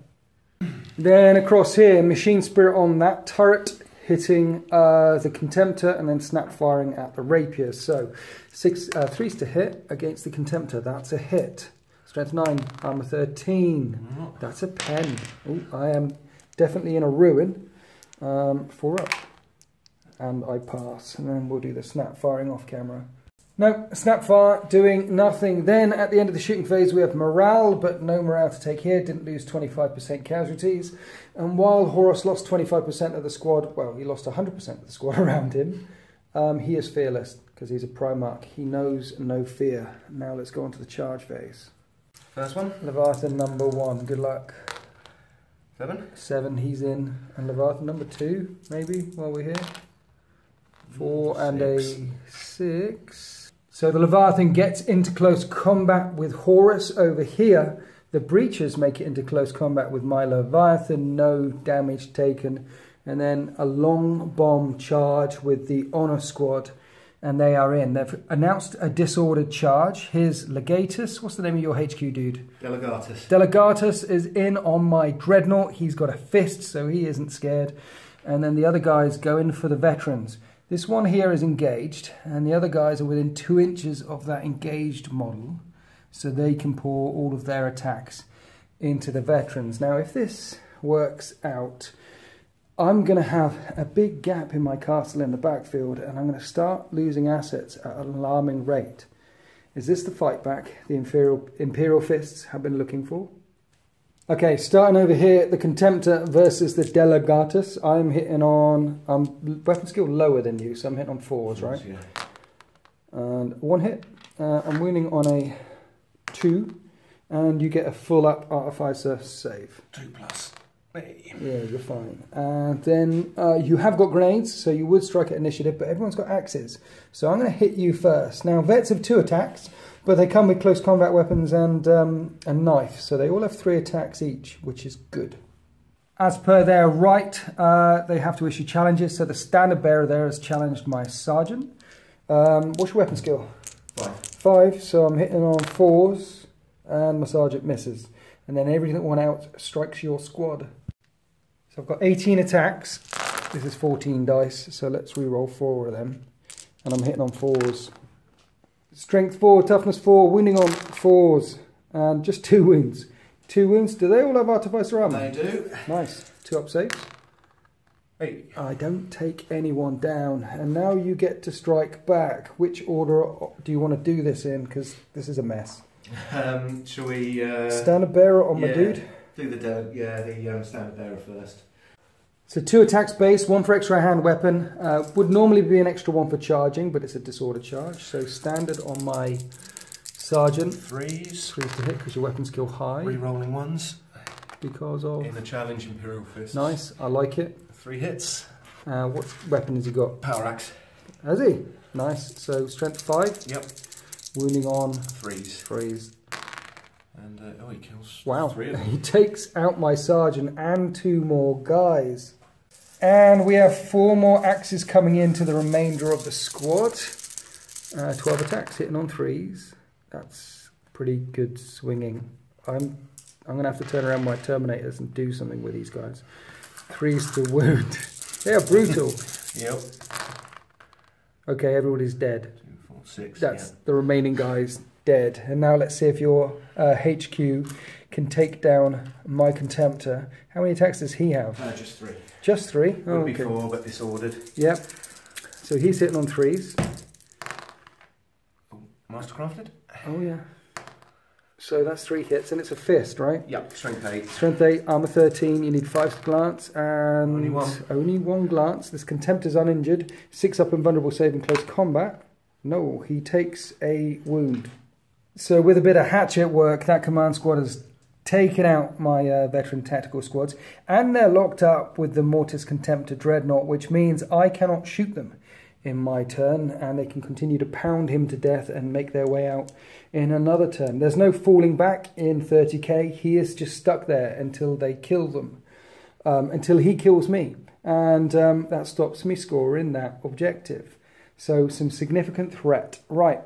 A: Then across here, Machine Spirit on that turret, hitting the Contemptor and then snap firing at the Rapiers. So 3s to hit against the Contemptor. That's a hit. Strength 9, armor 13. That's a pen. Ooh, I am definitely in a ruin. 4 up. And I pass. And then we'll do the snap firing off camera. No, snapfire doing nothing. Then at the end of the shooting phase we have morale, but no morale to take here. Didn't lose 25% casualties. And while Horus lost 25% of the squad, well, he lost 100% of the squad around him, he is fearless because he's a Primarch. He knows no fear. Now let's go on to the charge phase.
B: First one?
A: Leviathan number 1, good luck.
B: 7?
A: 7, he's in. And Leviathan number 2, maybe, while we're here. 4 and a 6. So the Leviathan gets into close combat with Horus over here. The Breachers make it into close combat with my Leviathan. No damage taken. And then a long bomb charge with the Honor Squad. And they are in. They've announced a disordered charge. Here's Legatus. What's the name of your HQ dude?
B: Delegatus.
A: Delegatus is in on my Dreadnought. He's got a fist, so he isn't scared. And then the other guys go in for the veterans. This one here is engaged, and the other guys are within 2 inches of that engaged model. so they can pour all of their attacks into the veterans. Now, if this works out, I'm going to have a big gap in my castle in the backfield, and I'm going to start losing assets at an alarming rate. Is this the fight back the Imperial Fists have been looking for? Okay, starting over here, the Contemptor versus the Delegatus. I'm hitting on, weapon skill lower than you, so I'm hitting on 4s, right? Yeah. And 1 hit. I'm winning on a 2, and you get a full up Artificer save.
B: 2+. Hey.
A: Yeah, you're fine. And then you have got grenades, so you would strike at initiative, but everyone's got axes. So I'm going to hit you first. Now, vets have 2 attacks, but they come with close combat weapons and a knife, so they all have 3 attacks each, which is good. As per their right, they have to issue challenges, so the standard bearer there has challenged my sergeant. What's your weapon skill?
B: 5.
A: 5, so I'm hitting on 4s, and my sergeant misses. And then everything that went out strikes your squad. So I've got 18 attacks. This is 14 dice, so let's re-roll 4 of them. And I'm hitting on 4s. Strength 4, toughness 4, wounding on 4s. And just 2 wounds. 2 wounds. Do they all have Artificer armor?
B: They do.
A: Nice. 2 up saves.
B: Hey.
A: I don't take anyone down. And now you get to strike back. Which order do you want to do this in? Because this is a mess.
B: Shall we...
A: Standard bearer on my dude?
B: Do the standard bearer first.
A: So 2 attacks base, 1 for extra hand weapon. Would normally be an extra 1 for charging, but it's a disorder charge. So standard on my sergeant.
B: 3s.
A: 3 to hit because your weapon skill high.
B: Re-rolling 1s.
A: Because of...
B: In the challenge, Imperial Fists.
A: Nice, I like it.
B: 3 hits.
A: What weapon has he got?
B: Power axe.
A: Has he? Nice. So strength 5.
B: Yep.
A: Wounding on...
B: 3s.
A: 3s.
B: And, he kills
A: 3 of them.
B: He
A: He takes out my sergeant and 2 more guys. And we have 4 more axes coming into the remainder of the squad. 12 attacks, hitting on 3s. That's pretty good swinging. I'm going to have to turn around my Terminators and do something with these guys. 3s to wound. They are brutal.
B: Yep.
A: Okay, everybody's dead.
B: 2, 4, 6.
A: That's the remaining guys dead. And now let's see if your HQ can take down my Contemptor. How many attacks does he have?
B: Just 3.
A: Just 3?
B: Oh, okay. 4, but disordered.
A: Yep. So he's hitting on 3s.
B: Oh, Mastercrafted?
A: Oh, yeah. So that's 3 hits, and it's a fist, right?
B: Yep, strength 8.
A: Strength 8, armor 13, you need 5 to glance, and...
B: Only 1.
A: Only 1 glance. This Contemptor's uninjured. 6 up invulnerable save in close combat. No, he takes a wound. So with a bit of hatchet work, that command squad has taken out my veteran tactical squads, and they're locked up with the Mortis Contemptor Dreadnought, which means I cannot shoot them in my turn, and they can continue to pound him to death and make their way out in another turn. There's no falling back in 30k. He is just stuck there until they kill them, until he kills me, and that stops me scoring that objective. So some significant threat. Right,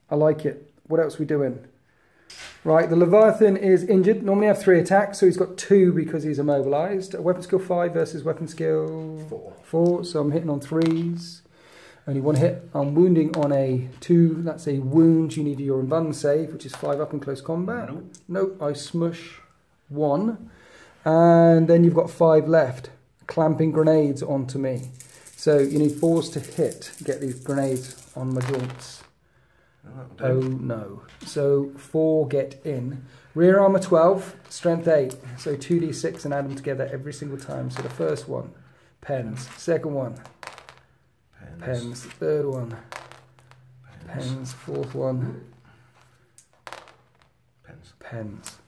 A: I like it. What else are we doing? Right, the Leviathan is injured. Normally I have 3 attacks, so he's got 2 because he's immobilized. Weapon skill 5 versus weapon skill 4. So I'm hitting on 3s. Only 1 hit. I'm wounding on a 2. That's a wound. You need your invuln save, which is 5 up in close combat. Nope, I smush 1. And then you've got 5 left. Clamping grenades onto me. So you need 4s to hit. Get these grenades on my joints. Oh no. So 4 get in. Rear armor 12, strength 8. So 2d6 and add them together every single time. So the first one, pens. Second one, pens. Third one, pens. Fourth one, pens.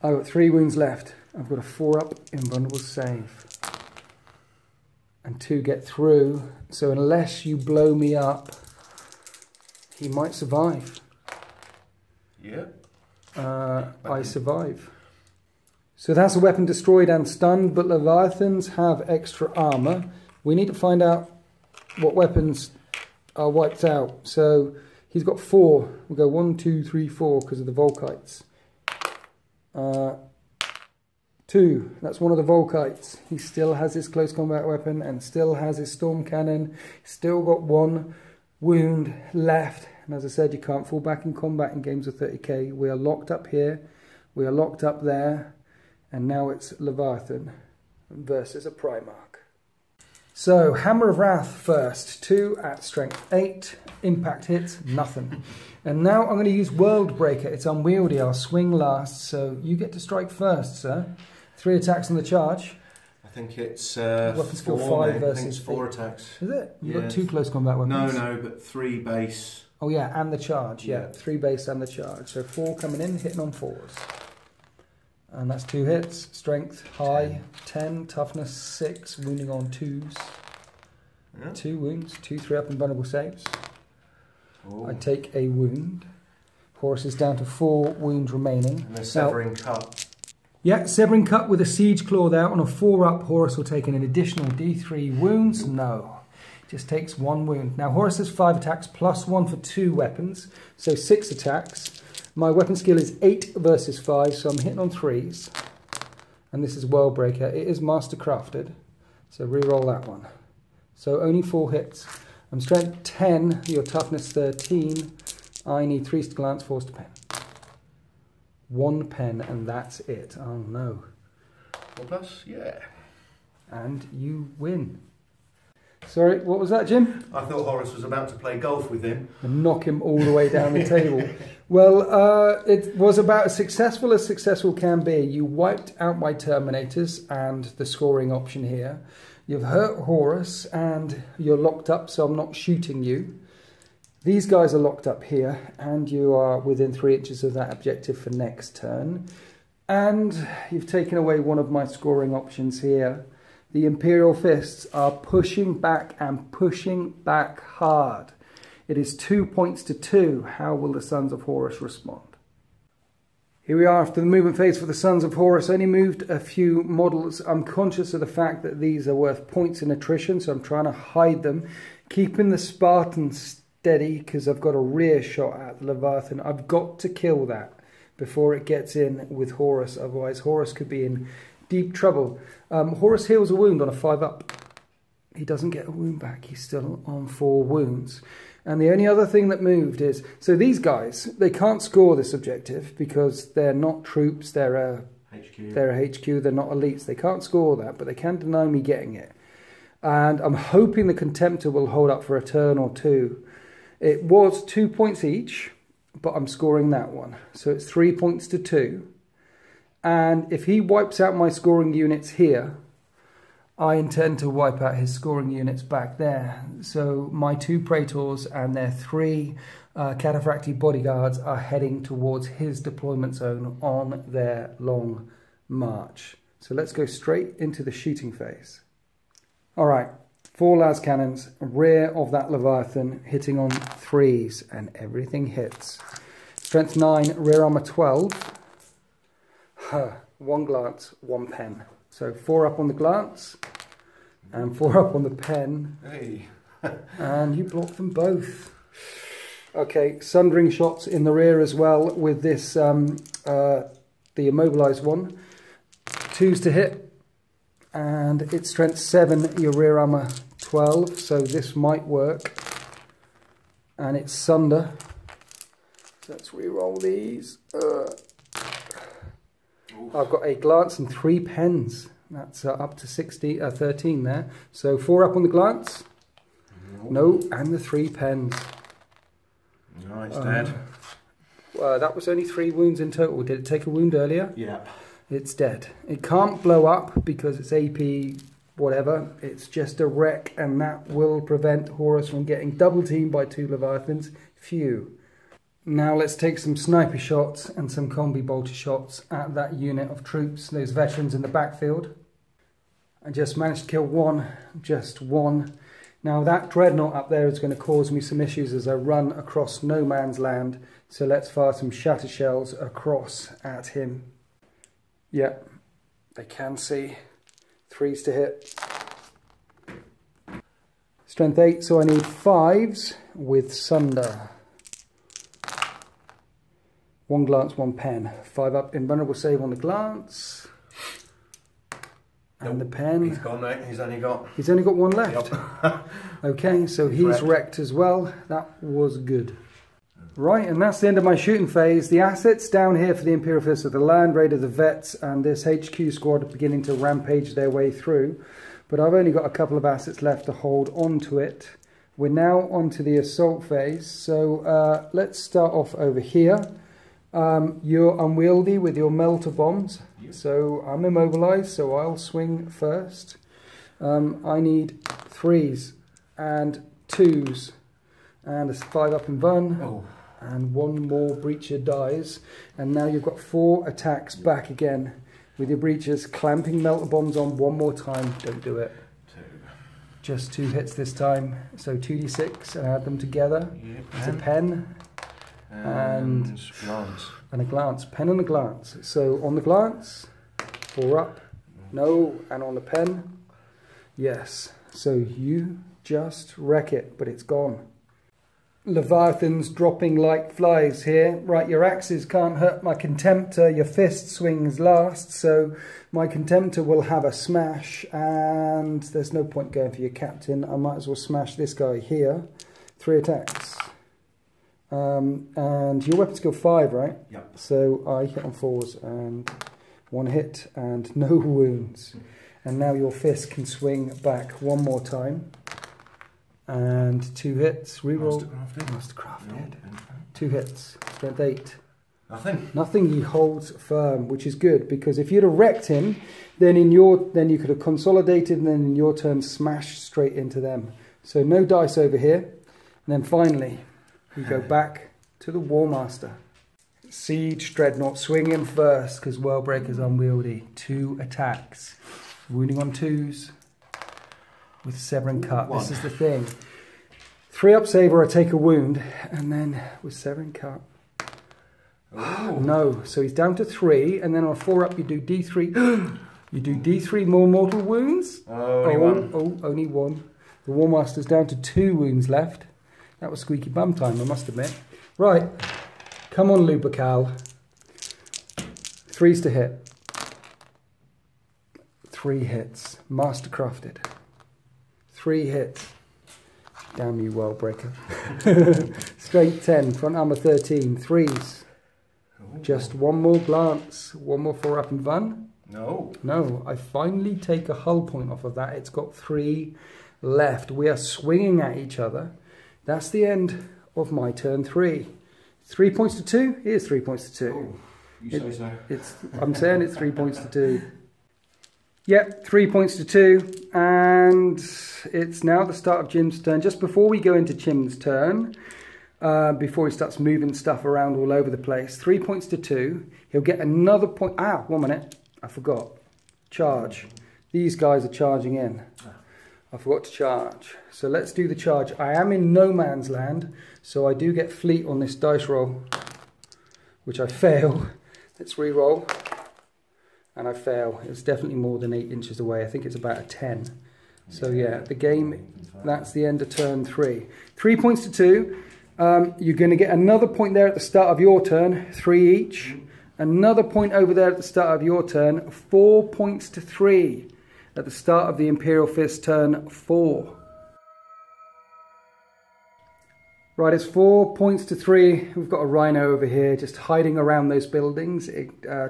A: I've got 3 wounds left. I've got a 4 up invulnerable save. And 2 get through. So unless you blow me up, he might survive.
B: Yeah.
A: I survive. So that's a weapon destroyed and stunned, but Leviathans have extra armor. We need to find out what weapons are wiped out. So he's got 4. We'll go 1, 2, 3, 4 because of the Volkites. 2. That's one of the Volkites. He still has his close combat weapon and still has his storm cannon. Still got 1 wound left, And as I said, you can't fall back in combat in games of 30k. We are locked up here. We are locked up there. And now it's Leviathan versus a Primarch. So, Hammer of Wrath first. 2 at strength 8. Impact hits, nothing. And now I'm going to use World Breaker. It's unwieldy. I'll swing last. So, you get to strike first, sir. 3 attacks on the charge.
B: I think it's
A: weapon skill 5 versus
B: I think it's 4 attacks.
A: Is it? You've got 2 close combat weapons.
B: No, but 3 base.
A: Oh yeah, and the charge. Yeah, 3 base and the charge. So 4 coming in, hitting on 4s. And that's 2 hits. Strength high, 10. Toughness 6. Wounding on 2s. Yeah. 2 wounds. 2 3-up invulnerable saves. Oh. I take a wound. Horus is down to 4 wounds remaining.
B: And a severing cut.
A: Yeah, severing cut with a siege claw there. On a 4-up, Horus will take an additional D3 wounds. No, just takes 1 wound. Now Horus has 5 attacks plus 1 for 2 weapons, so 6 attacks. My weapon skill is 8 versus 5, so I'm hitting on 3s. And this is World Breaker. It is Master Crafted, so re-roll that one. So only 4 hits. I'm strength 10, your toughness 13. I need 3s to glance, 4s to pen. 1 pen, and that's it. Oh no.
B: 4+, yeah.
A: And you win. Sorry, what was that, Jim?
B: I thought Horus was about to play golf with him.
A: And knock him all the way down the table. Well, it was about as successful can be. You wiped out my Terminators and the scoring option here. You've hurt Horus, and you're locked up, so I'm not shooting you. These guys are locked up here, and you are within 3 inches of that objective for next turn. And you've taken away one of my scoring options here. The Imperial Fists are pushing back and pushing back hard. It is 2 points to 2. How will the Sons of Horus respond? Here we are after the movement phase for the Sons of Horus. Only moved a few models. I'm conscious of the fact that these are worth points in attrition, so I'm trying to hide them. Keeping the Spartans steady because I've got a rear shot at the Leviathan. I've got to kill that before it gets in with Horus, otherwise Horus could be in deep trouble. Horus heals a wound on a 5-up. He doesn't get a wound back, he's still on 4 wounds. And the only other thing that moved is, so these guys, they can't score this objective because they're not troops, they're a HQ, they're not elites, they can't score that, but they can deny me getting it. And I'm hoping the Contemptor will hold up for a turn or 2. It was 2 points each, but I'm scoring that one. So it's 3 points to 2. And if he wipes out my scoring units here, I intend to wipe out his scoring units back there. So my 2 Praetors and their 3 Cataphracti bodyguards are heading towards his deployment zone on their long march. So let's go straight into the shooting phase. All right. 4 las cannons, rear of that Leviathan, hitting on 3s, and everything hits. Strength 9, rear armor 12. 1 glance, 1 pen. So 4 up on the glance, and 4 up on the pen.
B: Hey.
A: And you block them both. Okay, sundering shots in the rear as well with this, the immobilized one. 2s to hit. And it's strength 7, your rear armor 12, so this might work. And it's sunder. Let's re-roll these. I've got a glance and 3 pens. That's up to 13 there. So 4 up on the glance. No, and the 3 pens.
B: No, it's dead.
A: That was only 3 wounds in total. Did it take a wound earlier?
B: Yeah.
A: It's dead. It can't blow up because it's AP whatever. It's just a wreck, and that will prevent Horus from getting double teamed by 2 Leviathans. Phew. Now let's take some sniper shots and some combi bolter shots at that unit of troops, those veterans in the backfield. I just managed to kill 1, just 1. Now that dreadnought up there is going to cause me some issues as I run across no man's land. So let's fire some shatter shells across at him. Yeah, they can see. 3s to hit. Strength 8, so I need 5s with sunder. 1 glance, 1 pen. 5 up, invulnerable save on the glance. And the pen.
B: He's gone, mate. He's only got
A: 1 left. Yep. Okay, so he's wrecked as well. That was good. Right, and that's the end of my shooting phase. The assets down here for the Imperial Fists are the Land Raider, the Vets, and this HQ squad beginning to rampage their way through. But I've only got a couple of assets left to hold on to it. We're now onto the assault phase. So let's start off over here. You're unwieldy with your melter bombs. So I'm immobilized, so I'll swing first. I need 3s and 2s and a 5 up and run. Oh. And 1 more breacher dies, and now you've got 4 attacks back again with your breachers, clamping melter bombs on 1 more time. Don't do it.
B: 2.
A: Just 2 hits this time, so 2d6 and add them together. Yep. It's a pen and a glance. Pen and a glance. So on the glance, 4 up, no, and on the pen, yes. So you just wreck it, but it's gone. Leviathans dropping like flies here. Right, your axes can't hurt my Contemptor. Your fist swings last, so my Contemptor will have a smash, and there's no point going for your captain. I might as well smash this guy here. 3 attacks. And your weapon skill 5, right?
B: Yep.
A: So I hit on 4s, and 1 hit, and no wounds. And now your fist can swing back 1 more time. And 2 hits, reroll. Mastercrafted. No. 2 hits, strength 8.
B: Nothing.
A: Nothing. He holds firm, which is good, because if you'd have wrecked him, then you could have consolidated, and then in your turn smashed straight into them. So no dice over here. And then finally, we go back to the War Master. Siege Dreadnought, swing him first, because Worldbreaker's unwieldy. 2 attacks, wounding on 2s. With Severing Cut.
B: 1.
A: This is the thing. 3 up save or I take a wound, and then with Severing Cut. Oh. No, so he's down to 3, and then on a 4 up you do D3. You do D3 more mortal wounds.
B: Only 1.
A: Oh, only 1. The War Master's down to 2 wounds left. That was squeaky bum time, I must admit. Right, come on, Lupercal. 3s to hit. 3 hits. Mastercrafted. 3 hits. Damn you, Worldbreaker. Strength 10, front armor 13, 3s. Ooh. Just 1 more glance, 1 more 4 up and run.
B: No.
A: No, I finally take a hull point off of that. It's got 3 left. We are swinging at each other. That's the end of my turn 3. 3 points to 2? Here's 3 points to 2.
B: Oh, you say so.
A: I'm saying it's 3 points to 2. Yep, 3 points to 2, and it's now the start of Jim's turn. Just before we go into Jim's turn, before he starts moving stuff around all over the place, 3 points to 2, he'll get another point. 1 minute, I forgot. Charge. These guys are charging in. I forgot to charge. So let's do the charge. I am in no man's land, so I do get fleet on this dice roll, which I fail. Let's re-roll. And I fail. It's definitely more than 8 inches away. I think it's about a 10. So yeah, the game, that's the end of turn 3. 3 points to 2. You're going to get another point there at the start of your turn, 3 each. Another point over there at the start of your turn, 4 points to 3. At the start of the Imperial Fist turn, 4. Right, it's 4 points to 3. We've got a rhino over here just hiding around those buildings,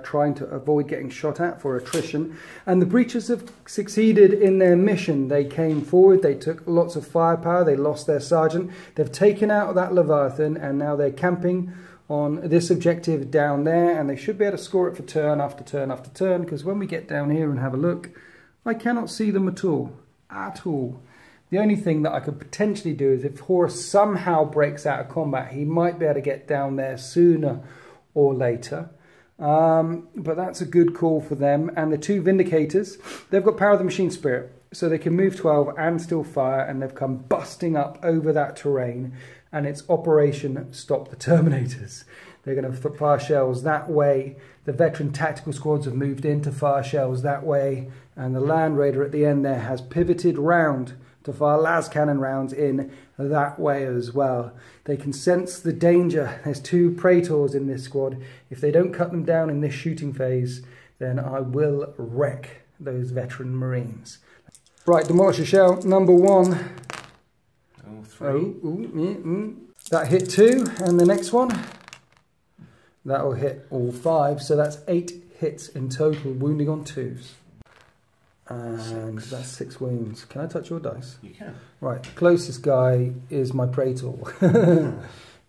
A: trying to avoid getting shot at for attrition. And the breachers have succeeded in their mission. They came forward, they took lots of firepower, they lost their sergeant. They've taken out that Leviathan, and now they're camping on this objective down there, and they should be able to score it for turn after turn after turn, because when we get down here and have a look, I cannot see them at all. At all. The only thing that I could potentially do is if Horus somehow breaks out of combat, he might be able to get down there sooner or later. But that's a good call for them. And the 2 Vindicators, they've got Power of the Machine Spirit, so they can move 12 and still fire, and they've come busting up over that terrain, and it's Operation Stop the Terminators. They're going to fire shells that way. The veteran tactical squads have moved in to fire shells that way, and the Land Raider at the end there has pivoted round to fire las cannon rounds in that way as well. They can sense the danger. There's 2 Praetors in this squad. If they don't cut them down in this shooting phase, then I will wreck those veteran Marines. Right, Demolisher Shell number 1.
B: Oh, 3.
A: That hit 2, and the next one, that will hit all 5, so that's 8 hits in total, wounding on 2s. And that's 6 wounds. Can I touch your dice?
B: You can.
A: Right, the closest guy is my Praetor.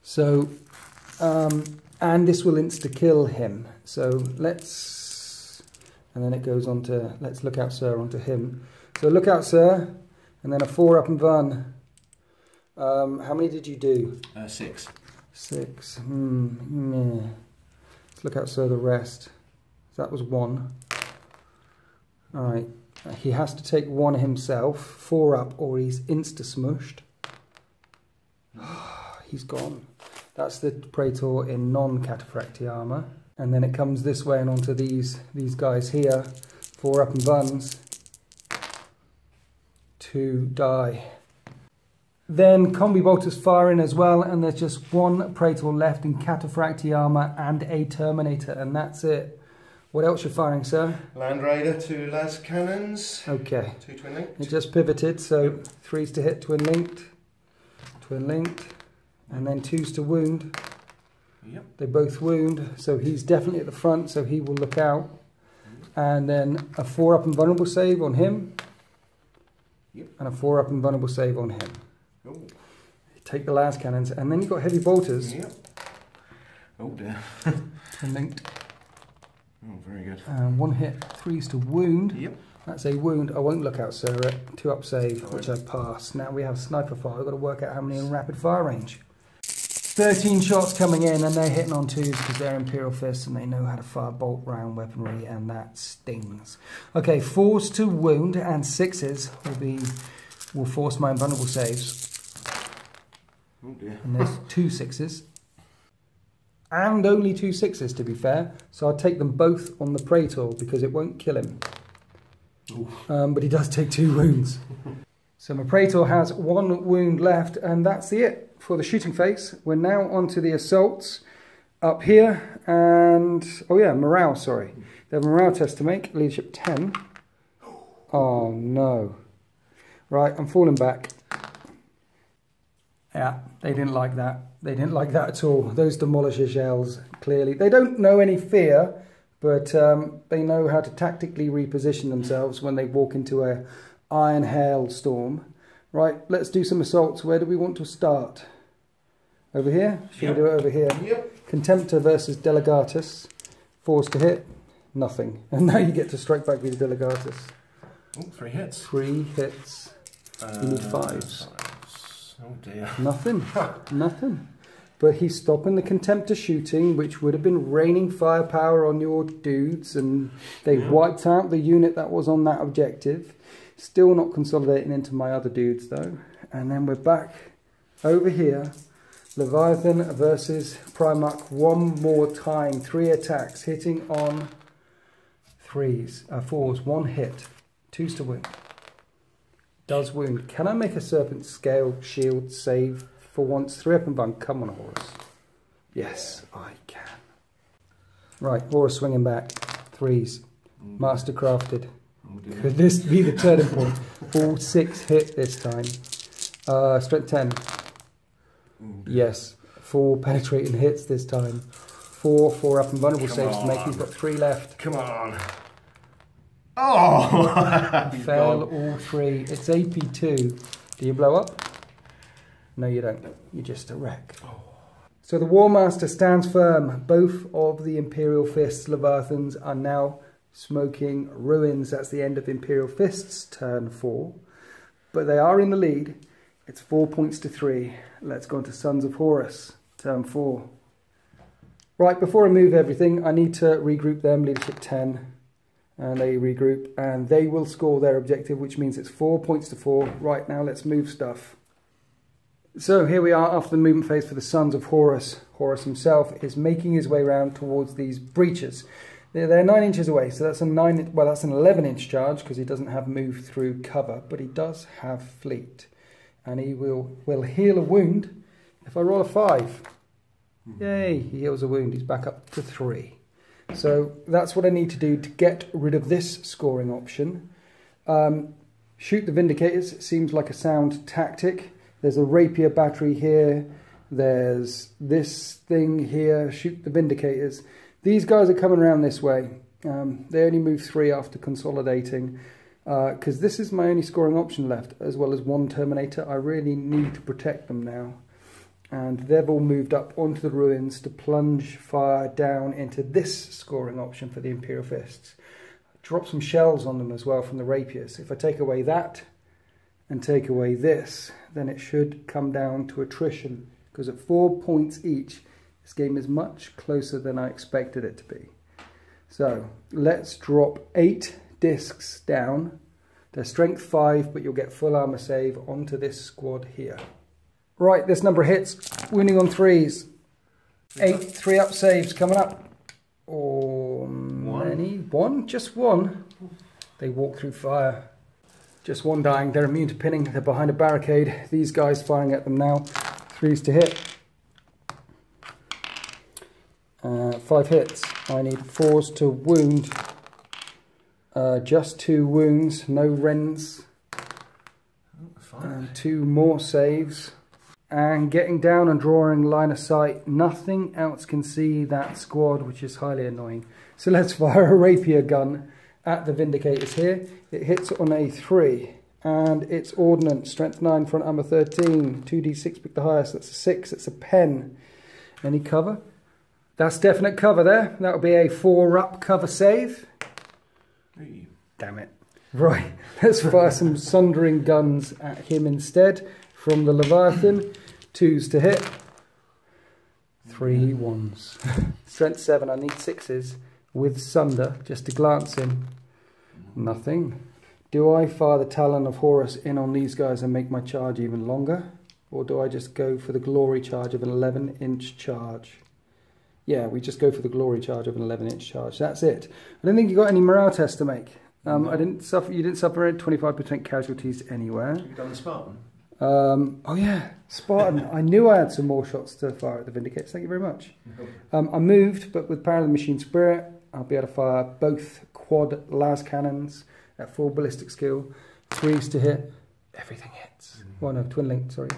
A: So, and this will insta-kill him. So let's, and then it goes on to, let's look out sir onto him. So look out sir, and then a 4 up and run. How many did you do?
B: 6.
A: 6. Yeah. Let's look out sir the rest. So that was 1. Alright, he has to take 1 himself, 4 up, or he's insta-smushed. He's gone. That's the Praetor in non-cataphracti armour. And then it comes this way and onto these guys here. 4 up and buns. 2 die. Then combi bolters fire in as well, and there's just 1 Praetor left in cataphracti armour and a Terminator, and that's it. What else you're firing, sir?
B: Land Raider, 2 las cannons.
A: Okay.
B: 2 twin linked.
A: It just pivoted, so 3s to hit, twin linked, and then 2s to wound.
B: Yep.
A: They both wound, so he's definitely at the front, so he will look out. And then a 4 up and vulnerable save on him.
B: Yep.
A: And a 4 up and vulnerable save on him.
B: Oh.
A: Take the las cannons, and then you've got heavy bolters.
B: Yep. Oh dear.
A: Twin linked.
B: Oh, very good.
A: And 1 hit, 3s to wound.
B: Yep.
A: That's a wound. I won't look out, sir. 2 up save, which I passed. Now we have sniper fire. We've got to work out how many in rapid fire range. 13 shots coming in, and they're hitting on 2s because they're Imperial Fists and they know how to fire bolt round weaponry, and that stings. Okay, 4s to wound and 6s will force my invulnerable saves.
B: Oh dear.
A: And there's 2 6s. And only 2 6s, to be fair. So I'll take them both on the Praetor because it won't kill him. But he does take 2 wounds. So my Praetor has 1 wound left, and that's it for the shooting phase. We're now on to the assaults up here. And, oh yeah, morale, sorry. They have a morale test to make, leadership 10. Oh no. Right, I'm falling back. Yeah, they didn't like that. They didn't like that at all. Those demolisher shells, clearly. They don't know any fear, but they know how to tactically reposition themselves when they walk into a iron hailstorm. Right, let's do some assaults. Where do we want to start? Over here? Should we do it over here?
B: Yep.
A: Contemptor versus Delegatus. 4s to hit. Nothing. And now you get to strike back with Delegatus.
B: Oh, 3 hits.
A: 3 hits. You need 5s.
B: Oh dear.
A: Nothing. Nothing. But he's stopping the Contemptor shooting, which would have been raining firepower on your dudes, and they wiped out the unit that was on that objective. Still not consolidating into my other dudes though. And then we're back over here. Leviathan versus Primarch one more time. 3 attacks, hitting on 4s. 1 hit. 2s to wound. Does wound. Can I make a Serpent Scale Shield save for once? 3 up and bun. Come on, Horus. Yes, I can. Right, Horus swinging back. 3s. Mastercrafted. Could this be the turning point? All 6 hit this time. Strength 10. Yes. 4 penetrating hits this time. 4 up and vulnerable saves to make. He's got 3 left.
B: Come on. Oh!
A: Fail all 3. It's AP2. Do you blow up? No, you don't. You're just a wreck. So the War Master stands firm. Both of the Imperial Fists Leviathans are now smoking ruins. That's the end of Imperial Fists turn 4. But they are in the lead. It's 4 points to 3. Let's go on to Sons of Horus, turn 4. Right, before I move everything, I need to regroup them, leadership 10. And they regroup, and they will score their objective, which means it's 4 points to 4. Right, now let's move stuff. So here we are after the movement phase for the Sons of Horus. Horus himself is making his way around towards these breaches. They're 9 inches away, so that's an 11-inch charge because he doesn't have move through cover, but he does have fleet. And he will heal a wound if I roll a 5. Yay, he heals a wound. He's back up to 3. So that's what I need to do to get rid of this scoring option. Shoot the Vindicators seems like a sound tactic. There's a rapier battery here. There's this thing here, shoot the Vindicators. These guys are coming around this way. They only move 3 after consolidating, because this is my only scoring option left, as well as 1 Terminator. I really need to protect them now. And they've all moved up onto the ruins to plunge fire down into this scoring option for the Imperial Fists. Drop some shells on them as well from the rapiers. If I take away that and take away this, then it should come down to attrition, because at 4 points each, this game is much closer than I expected it to be. So let's drop 8 discs down. They're strength 5, but you'll get full armor save onto this squad here. Right, this number hits. Wounding on 3s. 8 3-up saves coming up. Or many? 1? Just 1. They walk through fire. Just 1 dying. They're immune to pinning. They're behind a barricade. These guys firing at them now. 3s to hit. 5 hits. I need 4s to wound. Just 2 wounds, no rends. And 2 more saves. And getting down and drawing line of sight. Nothing else can see that squad, which is highly annoying. So let's fire a rapier gun at the Vindicators here. It hits on a 3. And it's ordnance, strength 9, front armor 13. 2d6, pick the highest. That's a 6. It's a pen. Any cover? That's definite cover there. That'll be a 4-up cover save.
B: Hey.
A: Damn it. Right, let's fire some sundering guns at him instead. From the Leviathan, 2s to hit. 3 1s. Strength 7, I need 6s with sunder just to glance in. Nothing. Do I fire the Talon of Horus in on these guys and make my charge even longer? Or do I just go for the glory charge of an 11-inch charge? Yeah, we just go for the glory charge of an 11-inch charge. That's it. I don't think you got any morale test to make.
B: No.
A: I didn't suffer. You didn't suffer 25% casualties anywhere.
B: Have you done the Spartan?
A: Oh yeah, Spartan. I knew I had some more shots to fire at the Vindicators. Thank you very much. I moved, but with Power of the Machine Spirit, I'll be able to fire both quad las cannons at full ballistic skill. 3s to hit. Everything hits. Well, no, twin link. Sorry.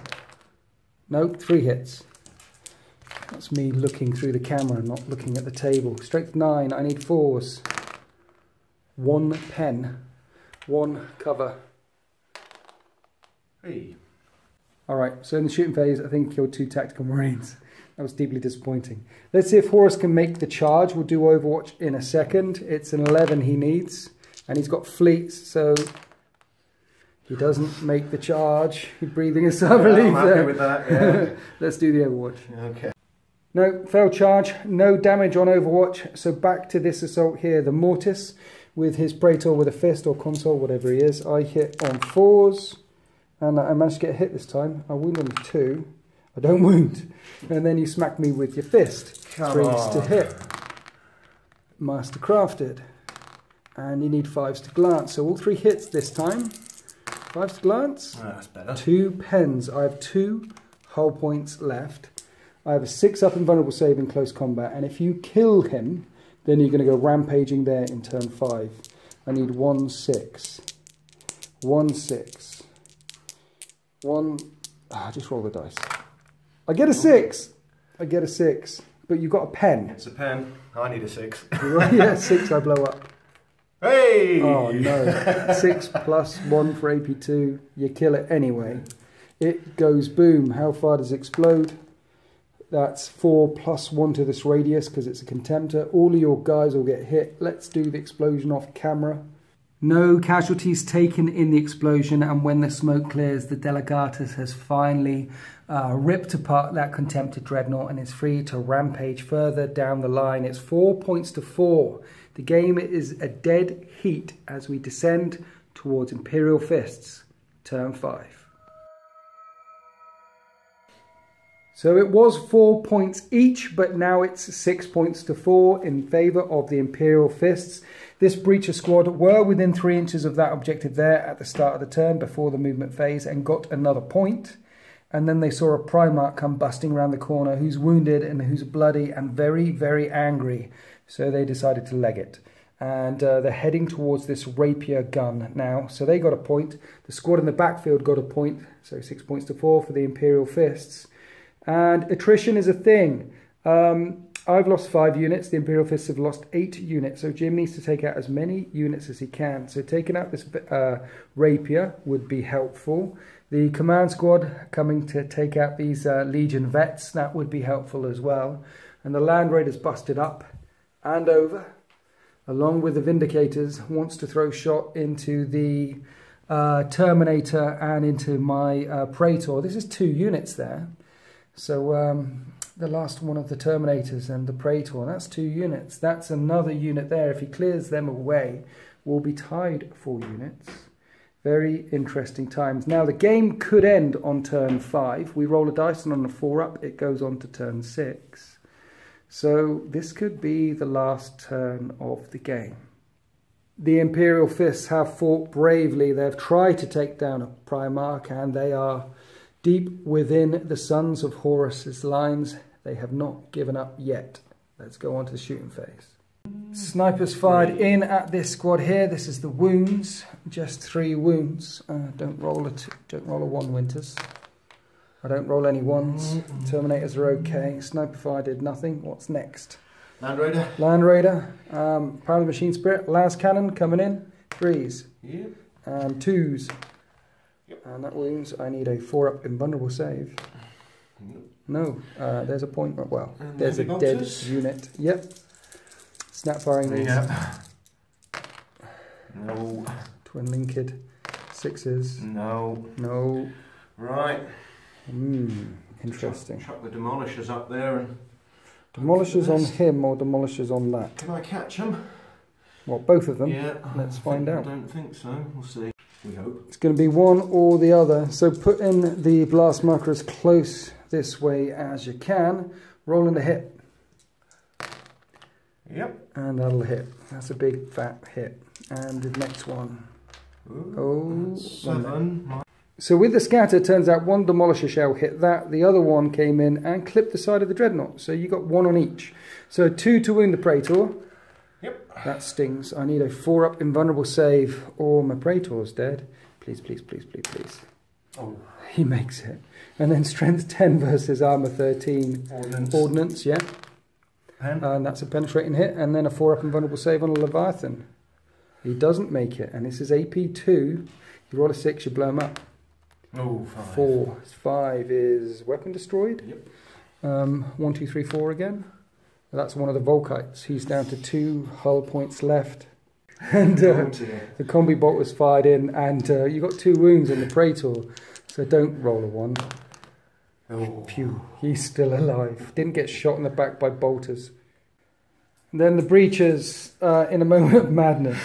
A: No, 3 hits. That's me looking through the camera, not looking at the table. Strength 9, I need 4s. 1 pen. 1 cover.
B: Hey.
A: Alright, so in the shooting phase, I think I killed 2 tactical marines. That was deeply disappointing. Let's see if Horus can make the charge. We'll do Overwatch in a second. It's an 11 he needs. And he's got fleets, so he doesn't make the charge. He's breathing a sigh of relief
B: I'm happy with that, yeah.
A: Let's do the Overwatch.
B: Okay.
A: No, failed charge, no damage on Overwatch. So back to this assault here, the Mortis with his Praetor with a fist or console, whatever he is. I hit on 4s, and I managed to get a hit this time. I wound on 2. I don't wound. And then you smack me with your fist. 3s to hit. Master crafted. And you need 5s to glance. So all 3 hits this time. 5s to glance.
B: Oh, that's better.
A: 2 pens. I have 2 hull points left. I have a 6-up invulnerable save in close combat, and if you kill him, then you're going to go rampaging there in turn 5. I need 1 6. 1 6. 1... just roll the dice. I get a 6! I get a 6. But you've got a pen.
B: It's a pen. I need a 6.
A: Yeah, 6 I blow up.
B: Hey!
A: Oh no. 6 plus 1 for AP2. You kill it anyway. It goes boom. How far does it explode? That's 4 plus 1 to this radius because it's a contemptor. All of your guys will get hit. Let's do the explosion off camera. No casualties taken in the explosion, and when the smoke clears, the Delegatus has finally ripped apart that contempted dreadnought and is free to rampage further down the line. It's 4 points to 4. The game is a dead heat as we descend towards Imperial Fists, turn 5. So it was 4 points each, but now it's 6 points to 4 in favour of the Imperial Fists. This Breacher squad were within 3 inches of that objective there at the start of the turn before the movement phase and got another point. And then they saw a Primarch come busting around the corner who's wounded and who's bloody and very, very angry. So they decided to leg it. And they're heading towards this rapier gun now. So they got a point. The squad in the backfield got a point. So 6 points to 4 for the Imperial Fists. And attrition is a thing. I've lost 5 units. The Imperial Fists have lost 8 units. So Jim needs to take out as many units as he can. So taking out this rapier would be helpful. The command squad coming to take out these Legion vets, that would be helpful as well. And the Land Raiders busted up and over, along with the Vindicators, wants to throw shot into the Terminator and into my Praetor. This is 2 units there. So the last one of the Terminators and the Praetor, that's 2 units. That's another unit there. If he clears them away, we'll be tied 4 units. Very interesting times. Now the game could end on turn 5. We roll a dice and on a 4-up it goes on to turn 6. So this could be the last turn of the game. The Imperial Fists have fought bravely. They've tried to take down a Primarch and they are deep within the Sons of Horus's lines. They have not given up yet. Let's go on to the shooting phase. Snipers fired in at this squad here. This is the wounds, just 3 wounds. Don't roll a 1, Winters. I don't roll any 1s. Terminators are okay. Sniper fire did nothing. What's next?
B: Land Raider.
A: Land Raider. Power of the Machine Spirit. Las Cannon coming in. 3s.
B: Yep.
A: And 2s.
B: Yep.
A: And that wounds. I need a 4-up invulnerable save. No. There's a point. Well, and there's a dead unit. Yep. Snap firing these.
B: Yep. No.
A: Twin linked. 6s.
B: No.
A: No.
B: Right.
A: Interesting.
B: Chuck the demolishers up there and...
A: Demolishers on him or demolishers on that?
B: Can I catch them?
A: What, both of them?
B: Yeah.
A: Let's find out.
B: I don't think so. We'll see. We hope.
A: It's going to be one or the other. So put in the blast marker as close this way as you can. Rolling the hit.
B: Yep.
A: And that'll hit. That's a big fat hit. And the next one.
B: Ooh, 7.
A: So with the scatter, turns out 1 demolisher shell hit that. The other one came in and clipped the side of the dreadnought. So you got 1 on each. So 2 to wound the Praetor.
B: Yep.
A: That stings. I need a 4-up invulnerable save or my Praetor's dead. Please, please, please, please, please.
B: Oh.
A: He makes it. And then strength 10 versus armor 13. Ordnance, yeah.
B: Pen.
A: And that's a penetrating hit. And then a 4-up invulnerable save on a Leviathan. He doesn't make it. And this is AP 2. You roll a 6, you blow him up.
B: Oh, 5.
A: 4. 5 is weapon destroyed.
B: Yep.
A: 1, 2, 3, 4 again. That's one of the Volkites. He's down to 2 hull points left. And the combi bot was fired in, and you got 2 wounds in the Praetor. So don't roll a 1.
B: Oh.
A: Phew, he's still alive. Didn't get shot in the back by bolters. And then the breachers, in a moment of madness,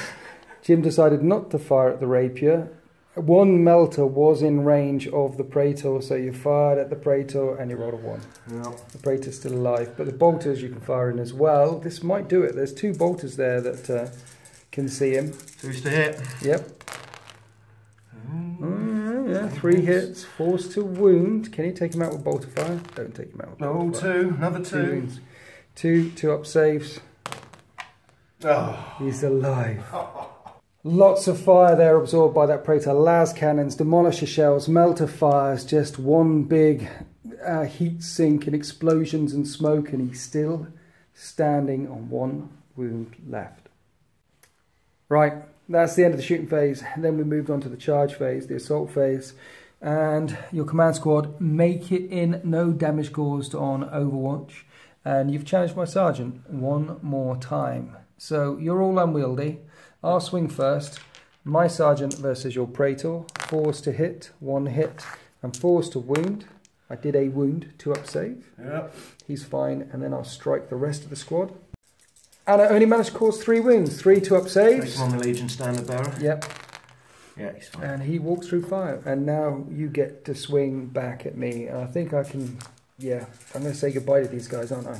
A: Jim decided not to fire at the rapier. 1 melter was in range of the Praetor, so you fired at the Praetor and you rolled a 1.
B: Yep.
A: The Praetor's still alive, but the bolters you can fire in as well. This might do it. There's 2 bolters there that can see him.
B: 2's to hit.
A: Yep. Yeah, 3 hits, 4's to wound. Can you take him out with bolter fire? Don't take him out with bolter fire.
B: 2, another 2.
A: Wounds. 2 up saves.
B: Oh.
A: He's alive. Lots of fire there absorbed by that Praetor. Las cannons, demolisher shells, melter fires, just one big heat sink and explosions and smoke, and he's still standing on 1 wound left. Right, that's the end of the shooting phase. And then we moved on to the charge phase, the assault phase. And your command squad make it in, no damage caused on Overwatch. And you've challenged my sergeant 1 more time. So you're all unwieldy. I'll swing first. My sergeant versus your Praetor. 4's to hit, 1 hit, and 4's to wound. I did a wound, 2-up save.
B: Yep.
A: He's fine, and then I'll strike the rest of the squad. And I only managed to cause 3 wounds, 3 2-up saves.
B: Take him on the Legion standard bearer.
A: Yep.
B: Yeah, he's fine.
A: And he walks through fire. And now you get to swing back at me. And I think I can, yeah, I'm going to say goodbye to these guys, aren't I?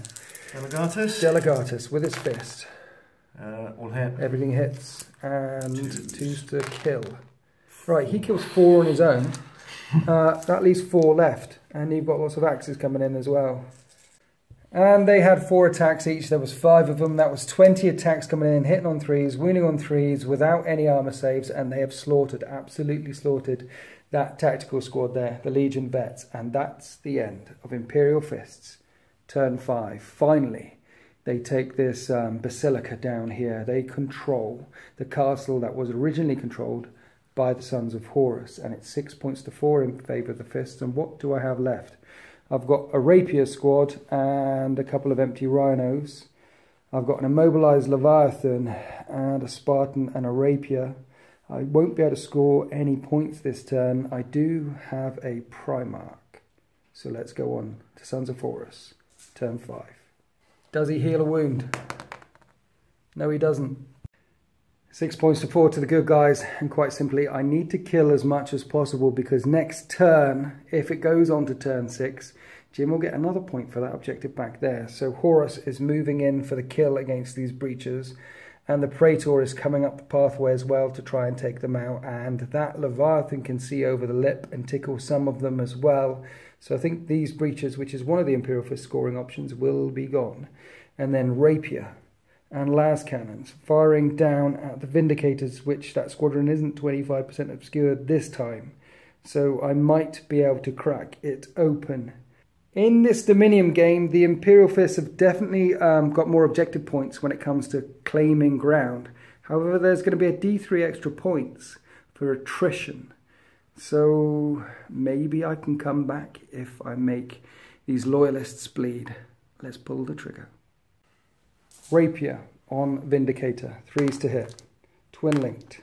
B: Delegatus.
A: Delegatus with his fist.
B: All hit.
A: Everything hits. And 2's to kill. Right, he kills 4 on his own. That leaves 4 left. And you've got lots of axes coming in as well. And they had 4 attacks each. There was 5 of them. That was 20 attacks coming in, hitting on 3s, wounding on 3s, without any armor saves. And they have slaughtered, absolutely slaughtered, that tactical squad there, the Legion vets. And that's the end of Imperial Fists. Turn 5. Finally, they take this basilica down here. They control the castle that was originally controlled by the Sons of Horus. And it's 6 points to 4 in favour of the Fists. And what do I have left? I've got a rapier squad and a couple of empty rhinos. I've got an immobilized Leviathan and a Spartan and a rapier. I won't be able to score any points this turn. I do have a Primarch. So let's go on to Sons of Horus. Turn 5. Does he heal a wound? No, he doesn't. 6 points to 4 to the good guys, and quite simply, I need to kill as much as possible because next turn, if it goes on to turn 6, Jim will get another point for that objective back there. So Horus is moving in for the kill against these breachers, and the Praetor is coming up the pathway as well to try and take them out, and that Leviathan can see over the lip and tickle some of them as well. So I think these breachers, which is one of the Imperial Fist scoring options, will be gone. And then Rapier and las cannons firing down at the Vindicators, which that squadron isn't 25% obscured this time. So I might be able to crack it open. In this Dominion game, the Imperial Fists have definitely got more objective points when it comes to claiming ground. However, there's going to be a D3 extra points for attrition. So maybe I can come back if I make these loyalists bleed. Let's pull the trigger. Rapier on Vindicator, 3s to hit, twin linked,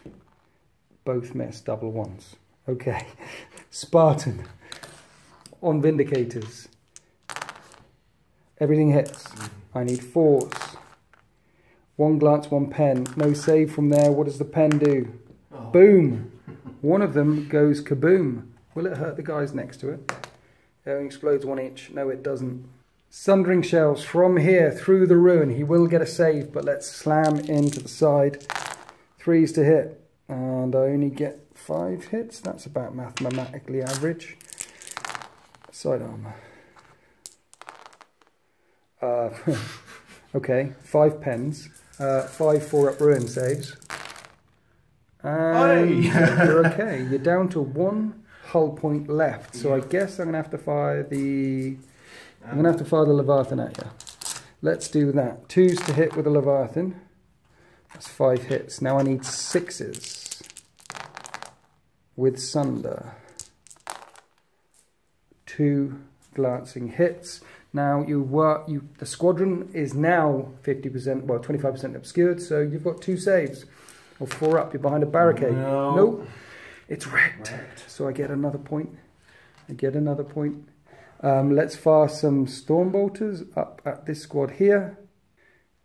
A: both miss, double ones. Okay, Spartan on Vindicators, everything hits. I need 4s, 1 glance, 1 pen, no save from there. What does the pen do? Oh. Boom! One of them goes kaboom. Will it hurt the guys next to it? It only explodes 1 inch. No, it doesn't. Sundering shells from here through the ruin. He will get a save, but let's slam into the side. 3s to hit, and I only get 5 hits. That's about mathematically average. Side armor. Okay, 5 pens. 5 4-up ruin saves. And you're okay. You're down to 1 hull point left. So I guess I'm gonna have to fire the Leviathan at you. Let's do that. 2s to hit with the Leviathan. That's 5 hits. Now I need 6s with Sunder. 2 glancing hits. Now the squadron is now 50%, well 25% obscured, so you've got 2 saves. Or 4 up, you're behind a barricade. No. Nope. It's wrecked. So I get another point. Let's fire some Stormbolters up at this squad here.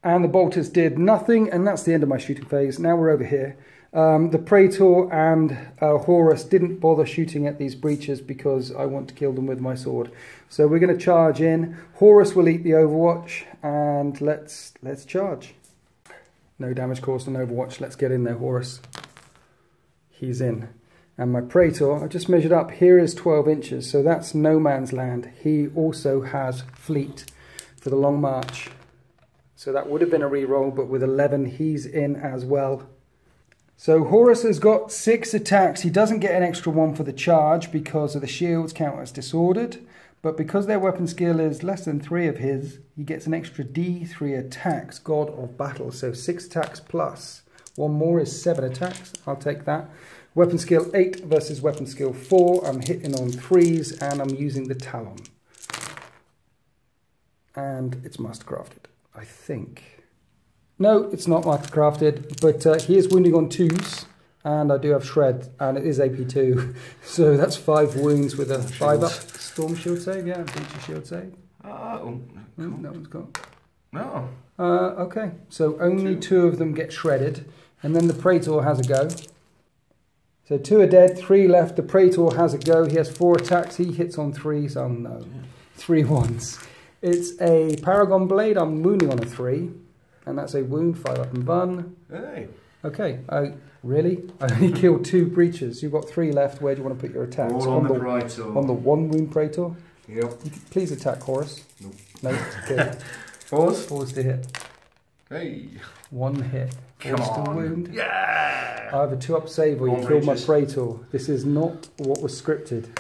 A: And the bolters did nothing, and that's the end of my shooting phase. Now we're over here. The Praetor and Horus didn't bother shooting at these breachers because I want to kill them with my sword. So we're going to charge in. Horus will eat the Overwatch, and let's charge. No damage caused on Overwatch. Let's get in there, Horus. He's in. And my Praetor, I just measured up, here is 12 inches, so that's no man's land. He also has fleet for the long march. So that would have been a re-roll, but with 11, he's in as well. So Horus has got 6 attacks. He doesn't get an extra 1 for the charge because of the shields count as disordered. But because their weapon skill is less than 3 of his, he gets an extra D3 attacks, God of Battle. So 6 attacks plus 1 more is 7 attacks. I'll take that. Weapon skill 8 versus weapon skill 4. I'm hitting on 3s and I'm using the Talon. And it's mastercrafted, I think. No, it's not mastercrafted, but he is wounding on 2s. And I do have Shred, and it is AP2. So that's 5 wounds with a 5-up Storm Shield save. Yeah, Breacher Shield save.
B: Oh,
A: no, no one's got.
B: No.
A: Okay, so only 2 of them get shredded. And then the Praetor has a go. So 2 are dead, 3 left. The Praetor has a go. He has 4 attacks. He hits on 3s. Oh no. 3 ones. It's a Paragon Blade. I'm wounding on a 3. And that's a wound, 5-up and bun.
B: Hey.
A: Okay. Really? I only killed 2 breachers. You've got 3 left. Where do you want to put your attacks?
B: All on the Praetor.
A: On the 1 wound Praetor?
B: Yep.
A: Please attack Horus.
B: Nope.
A: No, okay. Force to hit.
B: Hey.
A: 1 hit. Force to wound.
B: Yeah!
A: I have a 2-up save or you kill my Praetor. This is not what was scripted.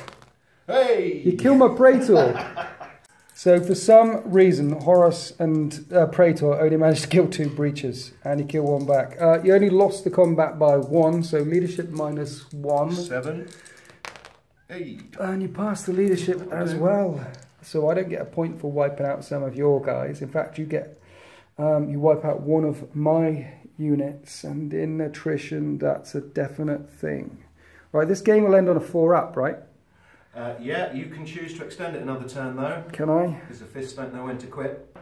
B: Hey!
A: You kill my Praetor! So for some reason, Horus and Praetor only managed to kill 2 breaches, and he killed 1 back. You only lost the combat by 1, so leadership -1.
B: 7. 8.
A: And you pass the leadership as well. So I don't get a point for wiping out some of your guys. In fact, you get you wipe out 1 of my units, and in attrition, that's a definite thing. Right, this game will end on a 4-up, right?
B: Yeah, you can choose to extend it another turn though.
A: Can I?
B: Because the Fists don't know when to quit.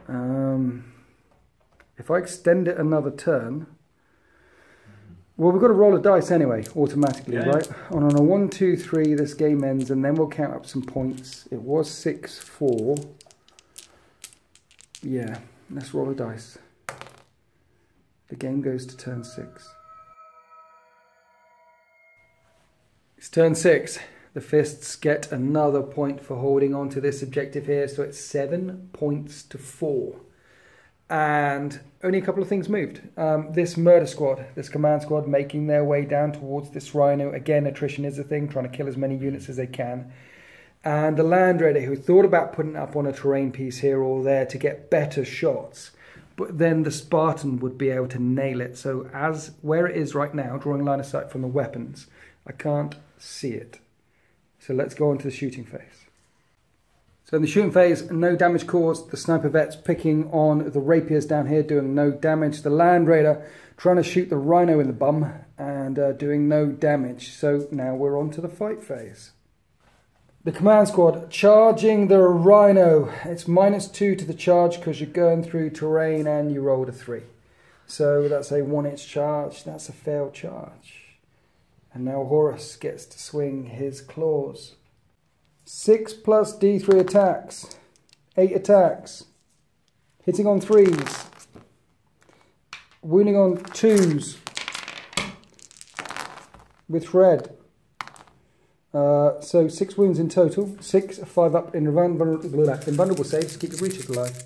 A: If I extend it another turn, well, we've got to roll a dice anyway, automatically, right? And on a 1, 2, 3, this game ends, and then we'll count up some points. It was 6, 4. Yeah, let's roll a dice. The game goes to turn 6. It's turn 6. The Fists get another point for holding on to this objective here, so it's 7 points to 4. And only a couple of things moved. This murder squad, this command squad, making their way down towards this rhino. Again, attrition is a thing, trying to kill as many units as they can. And the Land Raider, who thought about putting up on a terrain piece here or there to get better shots, but then the Spartan would be able to nail it. So as where it is right now, drawing line of sight from the weapons, I can't see it. So let's go on to the shooting phase. So in the shooting phase, no damage caused. The sniper vets picking on the rapiers down here, doing no damage. The Land Raider trying to shoot the rhino in the bum and doing no damage. So now we're on to the fight phase. The command squad charging the rhino. It's -2 to the charge because you're going through terrain and you rolled a 3. So that's a 1-inch charge. That's a failed charge. And now Horus gets to swing his claws. 6 plus D3 attacks. 8 attacks. Hitting on 3s. Wounding on 2s. With red. So 6 wounds in total. 6, 5 up in invulnerable saves to keep the breaches alive.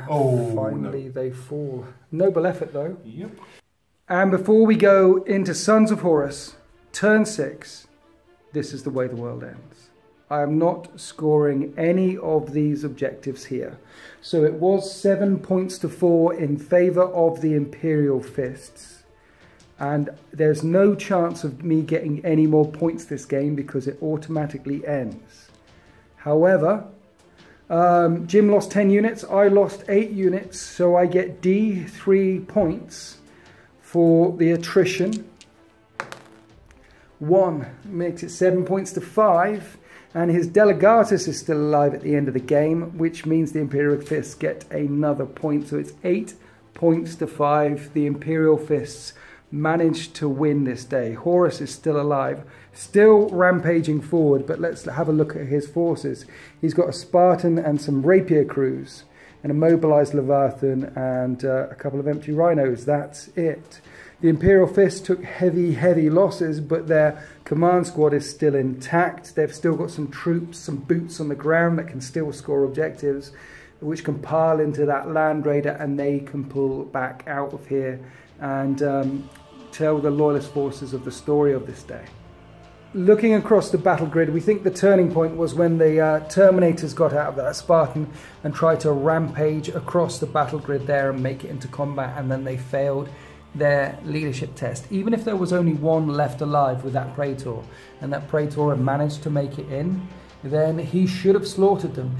B: Oh,
A: finally they fall. Noble effort though.
B: Yep.
A: And before we go into Sons of Horus, turn 6, this is the way the world ends. I am not scoring any of these objectives here. So it was 7 points to 4 in favour of the Imperial Fists. And there's no chance of me getting any more points this game because it automatically ends. However, Jim lost 10 units, I lost 8 units, so I get D3 points for the attrition. 1 makes it 7 points to 5, and his Delegatus is still alive at the end of the game, which means the Imperial Fists get another point, so it's 8 points to 5. The Imperial Fists managed to win this day. Horus is still alive, still rampaging forward, but let's have a look at his forces. He's got a Spartan and some rapier crews, and a mobilized Leviathan and a couple of empty rhinos. That's it. The Imperial Fists took heavy losses, but their command squad is still intact. They've still got some troops, some boots on the ground that can still score objectives, which can pile into that Land Raider, and they can pull back out of here and tell the Loyalist forces of the story of this day. Looking across the battle grid, we think the turning point was when the Terminators got out of that Spartan and tried to rampage across the battle grid there and make it into combat, and then they failed their leadership test. Even if there was only 1 left alive with that Praetor, and that Praetor had managed to make it in, then he should have slaughtered them,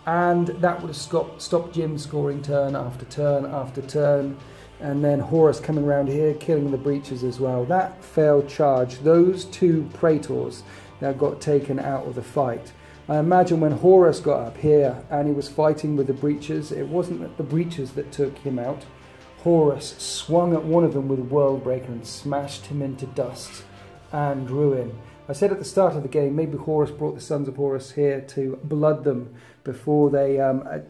A: and that would have stopped Jim scoring turn after turn after turn. And then Horus coming around here, killing the breaches as well. That failed charge. Those 2 Praetors that got taken out of the fight. I imagine when Horus got up here and he was fighting with the breaches, it wasn't the breaches that took him out. Horus swung at one of them with a Worldbreaker and smashed him into dust and ruin. I said at the start of the game, maybe Horus brought the Sons of Horus here to blood them before they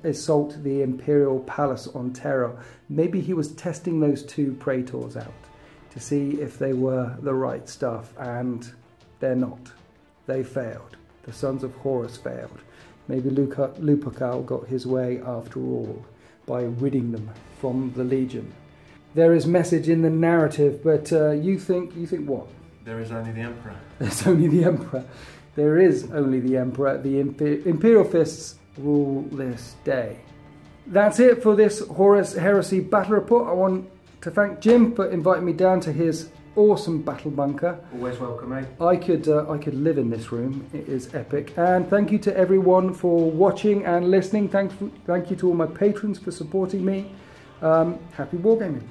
A: assault the Imperial Palace on Terra. Maybe he was testing those 2 Praetors out to see if they were the right stuff, and they're not. They failed. The Sons of Horus failed. maybe Lupercal got his way after all by ridding them from the Legion. There is message in the narrative, but you think what?
B: There is only the Emperor.
A: There's only the Emperor. There is only the Emperor. The Imperial Fists rule this day. That's it for this Horus Heresy battle report. I want to thank Jim for inviting me down to his awesome battle bunker.
B: Always welcome, mate.
A: I could live in this room. It is epic. And thank you to everyone for watching and listening. Thank you to all my patrons for supporting me. Happy wargaming.